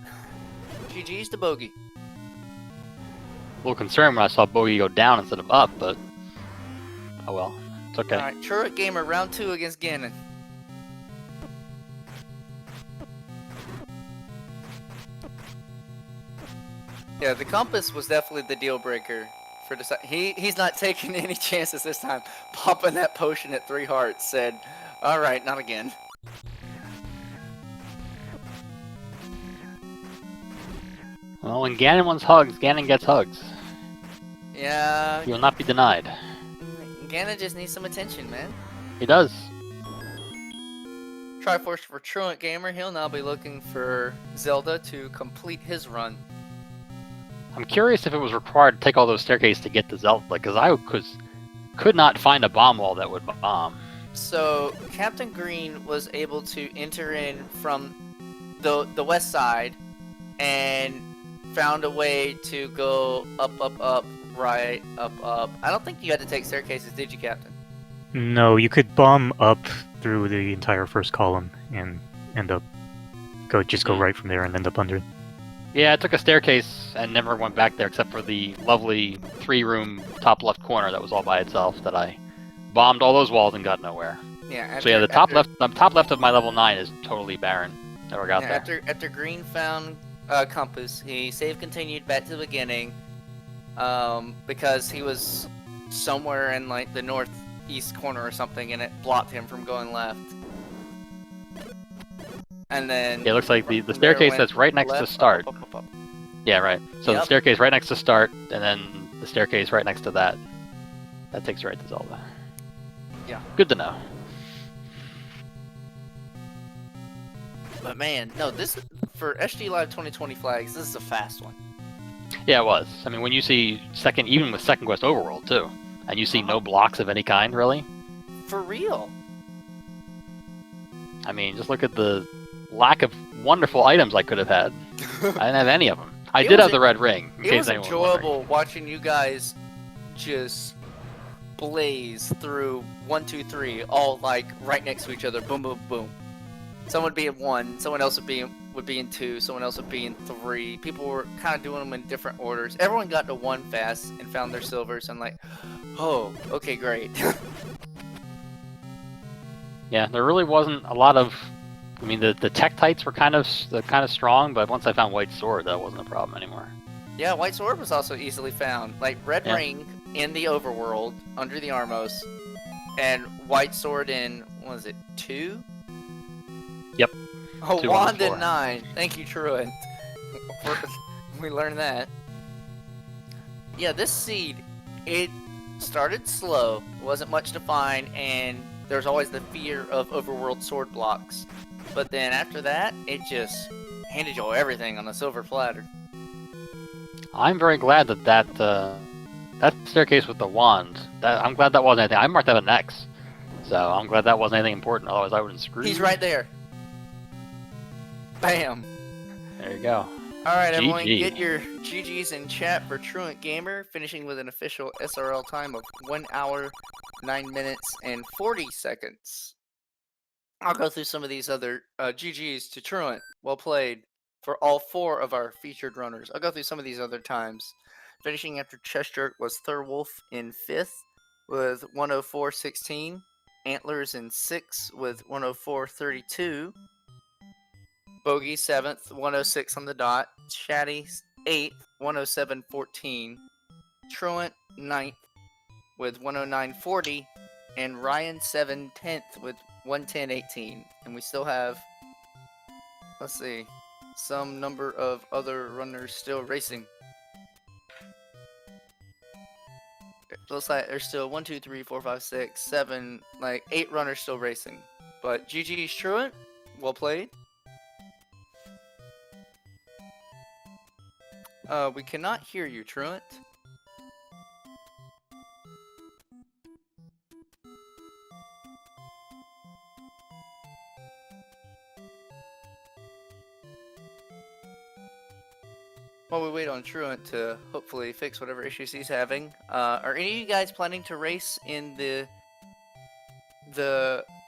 GGs to Bogey. A little concerned when I saw Bogey go down instead of up, but oh well, it's okay. Alright, Truant Gamer round 2 against Ganon. Yeah, the compass was definitely the deal breaker for he's not taking any chances this time. Popping that potion at 3 hearts said, alright, not again. Well, when Ganon wants hugs, Ganon gets hugs. Yeah, He will not be denied. Ganon just needs some attention, man. He does. Triforce for Truant Gamer, he'll now be looking for Zelda to complete his run. I'm curious if it was required to take all those staircases to get to Zelda, because I could not find a bomb wall that would bomb. So, Captain Green was able to enter in from the west side and found a way to go up, right, up. I don't think you had to take staircases, did you, Captain? No, you could bomb up through the entire first column and end up go right from there and end up under. Yeah, I took a staircase and never went back there except for the lovely 3-room top left corner that was all by itself that I bombed all those walls and got nowhere. Yeah. So yeah, the top left of my level 9 is totally barren. Never got there. After Green found compass, he save continued back to the beginning, because he was somewhere in like the northeast corner or something, and it blocked him from going left. And then Yeah, it looks like the staircase that's right next to start. Up. Yeah, right. So Yep. the staircase right next to start, and then the staircase right next to that. That takes you right to Zelda. Yeah. Good to know. But man, no, this for SGLive 2020 flags, this is a fast one. Yeah, it was. I mean, when you see even with Second Quest Overworld too, and you see no blocks of any kind, really. For real. I mean, just look at the lack of wonderful items I could have had. I didn't have any of them. I It did was have the red ring. In It case was anyone was wondering. enjoyable watching you guys just blaze through 1, 2, 3, all like right next to each other. Boom, boom, boom. Someone would be in 1, someone else would be in 2, someone else would be in 3. People were kind of doing them in different orders. Everyone got to 1 fast and found their silvers. And like, oh, okay, great. Yeah, there really wasn't a lot of I mean, the Tektites were kind of strong, but once I found White Sword, that wasn't a problem anymore. Yeah, White Sword was also easily found. Like Red Yeah. Ring in the overworld under the Armos, and White Sword in, what was it, 2? Yep. Oh, 2 on the Wand in floor. 9. Thank you, Truant. We learned that. Yeah, this seed, it started slow, wasn't much to find, and there's always the fear of overworld sword blocks. But then after that, it just handed you everything on a silver platter. I'm very glad that staircase with the wand. I'm glad that wasn't anything. I marked that an X, so I'm glad that wasn't anything important. Otherwise, I would have screwed. He's right there. Bam. There you go. Alright, everyone, GG. get your GGs in chat for Truant Gamer, finishing with an official SRL time of 1 hour, 9 minutes, and 40 seconds. I'll go through some of these other GGs to Truant. Well played for all 4 of our featured runners. I'll go through some of these other times. Finishing after Chest Jerk was Thurwolf in 5th with 104.16. Antlers in 6th with 104.32. Bogey 7th, 106 on the dot. Chatty 8th, 107.14. Truant 9th with 109.40. And Ryan 7 10th with 110.18. And we still have, let's see, some number of other runners still racing. It looks like there's still 1, 2, 3, 4, 5, 6, 7, like 8 runners still racing. But GG's Truant, well played. We cannot hear you, Truant. While we wait on Truant to hopefully fix whatever issues he's having, are any of you guys planning to race in the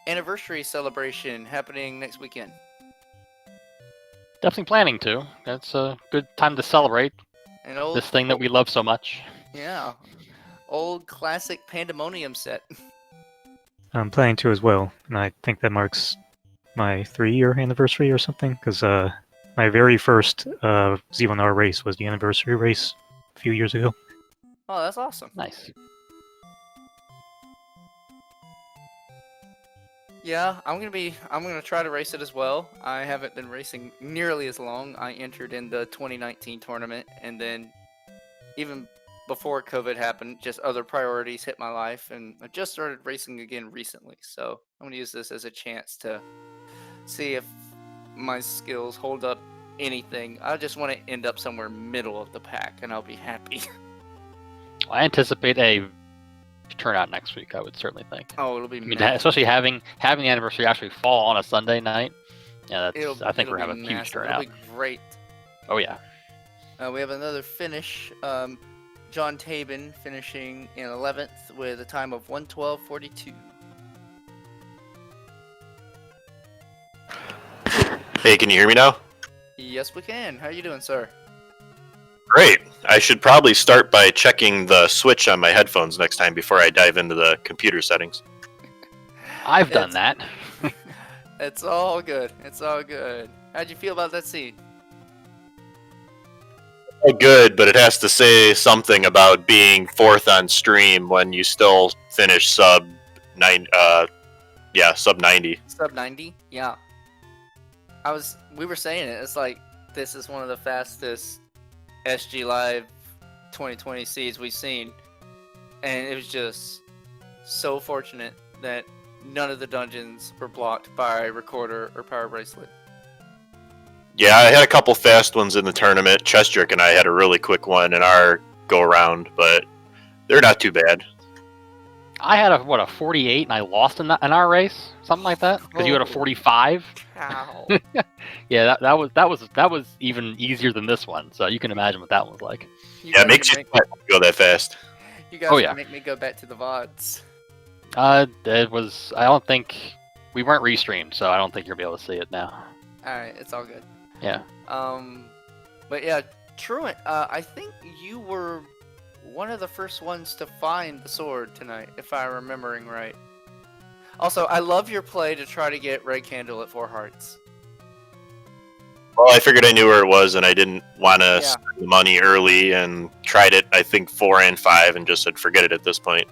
anniversary celebration happening next weekend? Definitely planning to. That's a good time to celebrate An old, this thing that we love so much. yeah, old classic Pandemonium set. I'm planning to as well, and I think that marks my 3-year anniversary or something, because my very first Z1R race was the anniversary race a few years ago. Oh, that's awesome. Nice. Yeah, I'm gonna try to race it as well. I haven't been racing nearly as long. I entered in the 2019 tournament, and then even before COVID happened, just other priorities hit my life, and I just started racing again recently. So I'm gonna use this as a chance to see if my skills hold up anything. I just want to end up somewhere middle of the pack, and I'll be happy. I anticipate a turnout next week. I would certainly think. Oh, it'll be. I mean, especially having the anniversary actually fall on a Sunday night. Yeah, I think we're having a huge turnout. It'll be great. Oh yeah. We have another finish. John Tabin finishing in 11th with a time of 1:12.42. Hey, can you hear me now? Yes, we can. How are you doing, sir? Great. I should probably start by checking the switch on my headphones next time before I dive into the computer settings. I've done that. It's all good. It's all good. How'd you feel about that seed? Oh, good, but it has to say something about being 4th on stream when you still finish sub 90. Sub 90? Yeah. We were saying it. It's like this is one of the fastest SGLive 2020 seeds we've seen, and it was just so fortunate that none of the dungeons were blocked by recorder or power bracelet. Yeah, I had a couple fast ones in the tournament. Chest Jerk and I had a really quick one in our go-around, but they're not too bad. I had a 48 and I lost in our race, something like that. Because you had a 45. Ow. Yeah, that was even easier than this one. So you can imagine what that one was like. Yeah, it makes you go that fast. You guys can make me go back to the VODs. It was. I don't think we weren't restreamed, so I don't think you'll be able to see it now. All right, it's all good. Yeah. But yeah, Truant, I think you were one of the first ones to find the sword tonight, if I'm remembering right. Also, I love your play to try to get Red Candle at 4 hearts. Well, I figured I knew where it was, and I didn't want to Yeah. spend the money early, and tried it, I think, 4 and 5, and just said, forget it at this point.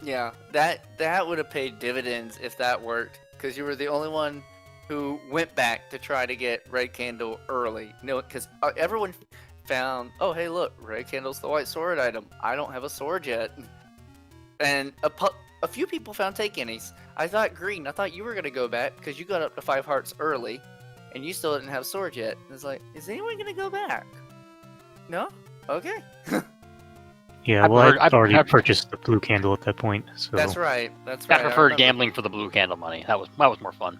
Yeah, that would have paid dividends if that worked, because you were the only one who went back to try to get Red Candle early. No, because everyone found, oh hey look, Red Candle's the white sword item. I don't have a sword yet, and a few people found take any's. I thought green. I thought you were gonna go back because you got up to 5 hearts early, and you still didn't have sword yet. And it's like, is anyone gonna go back? No. Okay. Yeah, I well, preferred- I'd I already preferred- purchased the blue candle at that point, so That's right. That's I right. preferred remember. gambling for the blue candle money. That was more fun.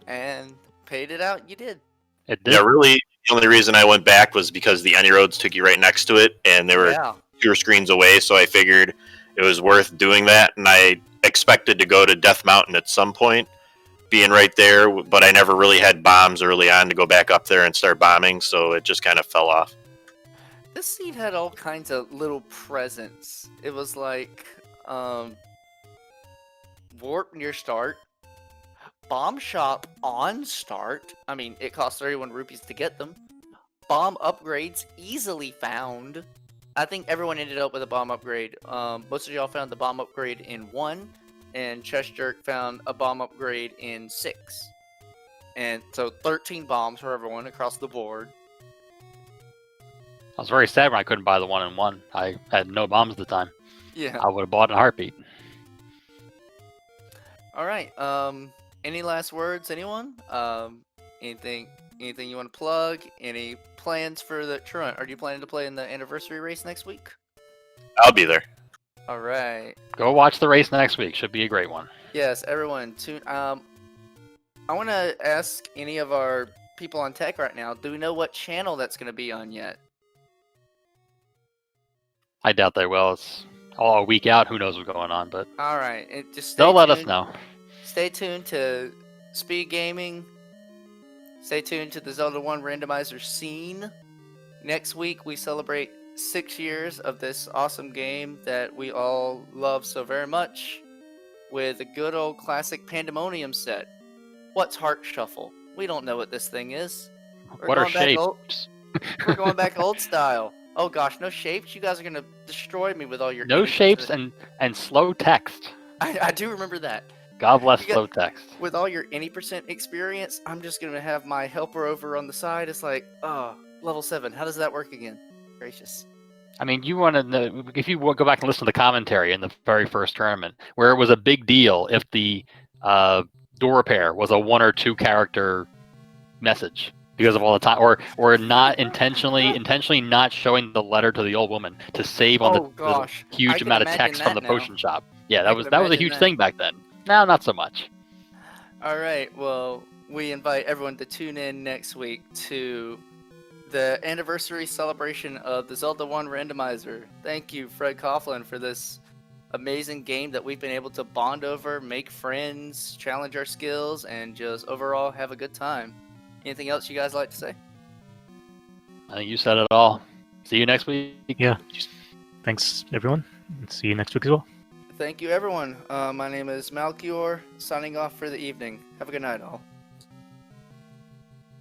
And paid it out. You did. It did. Yeah, really, the only reason I went back was because the any roads took you right next to it, and they were Yeah. 2 screens away, so I figured it was worth doing that, and I expected to go to Death Mountain at some point, being right there, but I never really had bombs early on to go back up there and start bombing, so it just kind of fell off. This seed had all kinds of little presents. It was like, warp near start, bomb shop on start. I mean, it cost 31 rupees to get them. Bomb upgrades easily found. I think everyone ended up with a bomb upgrade. Most of y'all found the bomb upgrade in 1, and Chest Jerk found a bomb upgrade in 6. And so 13 bombs for everyone across the board. I was very sad when I couldn't buy the 1-in-1. I had no bombs at the time. Yeah. I would have bought in a heartbeat. All right. Any last words, anyone? Anything you want to plug? Any plans for the Truant? Are you planning to play in the anniversary race next week? I'll be there. All right. Go watch the race next week. Should be a great one. Yes, everyone. Tune. I want to ask any of our people on tech right now. Do we know what channel that's going to be on yet? I doubt they will. It's all a week out. Who knows what's going on? But All right. Just stay they'll let us tuned. know. Stay tuned to Speed Gaming. Stay tuned to the Zelda 1 randomizer scene. Next week, we celebrate 6 years of this awesome game that we all love so very much with a good old classic Pandemonium set. What's Heart Shuffle? We don't know what this thing is. What are going back old- shapes? We're going back old style. Oh gosh, no shapes? You guys are going to destroy me with all your... No 80%. shapes and slow text. I do remember that. God bless You got- slow text. With all your any percent experience, I'm just gonna have my helper over on the side. It's like, oh, level 7. How does that work again? Gracious. I mean, you want to know, if you go back and listen to the commentary in the very first tournament, where it was a big deal if the door repair was a 1 or 2 character message because of all the time, or not intentionally not showing the letter to the old woman to save on Oh gosh, the I huge can amount of imagine text from that the now. potion shop. Yeah, I that can was a imagine huge that. thing back then. Now, not so much. All right. Well, we invite everyone to tune in next week to the anniversary celebration of the Zelda 1 randomizer. Thank you, Fred Coughlin, for this amazing game that we've been able to bond over, make friends, challenge our skills, and just overall have a good time. Anything else you guys like to say? I think you said it all. See you next week. yeah. Thanks, everyone. And see you next week as well. Thank you, everyone. My name is Malchior, signing off for the evening. Have a good night, all.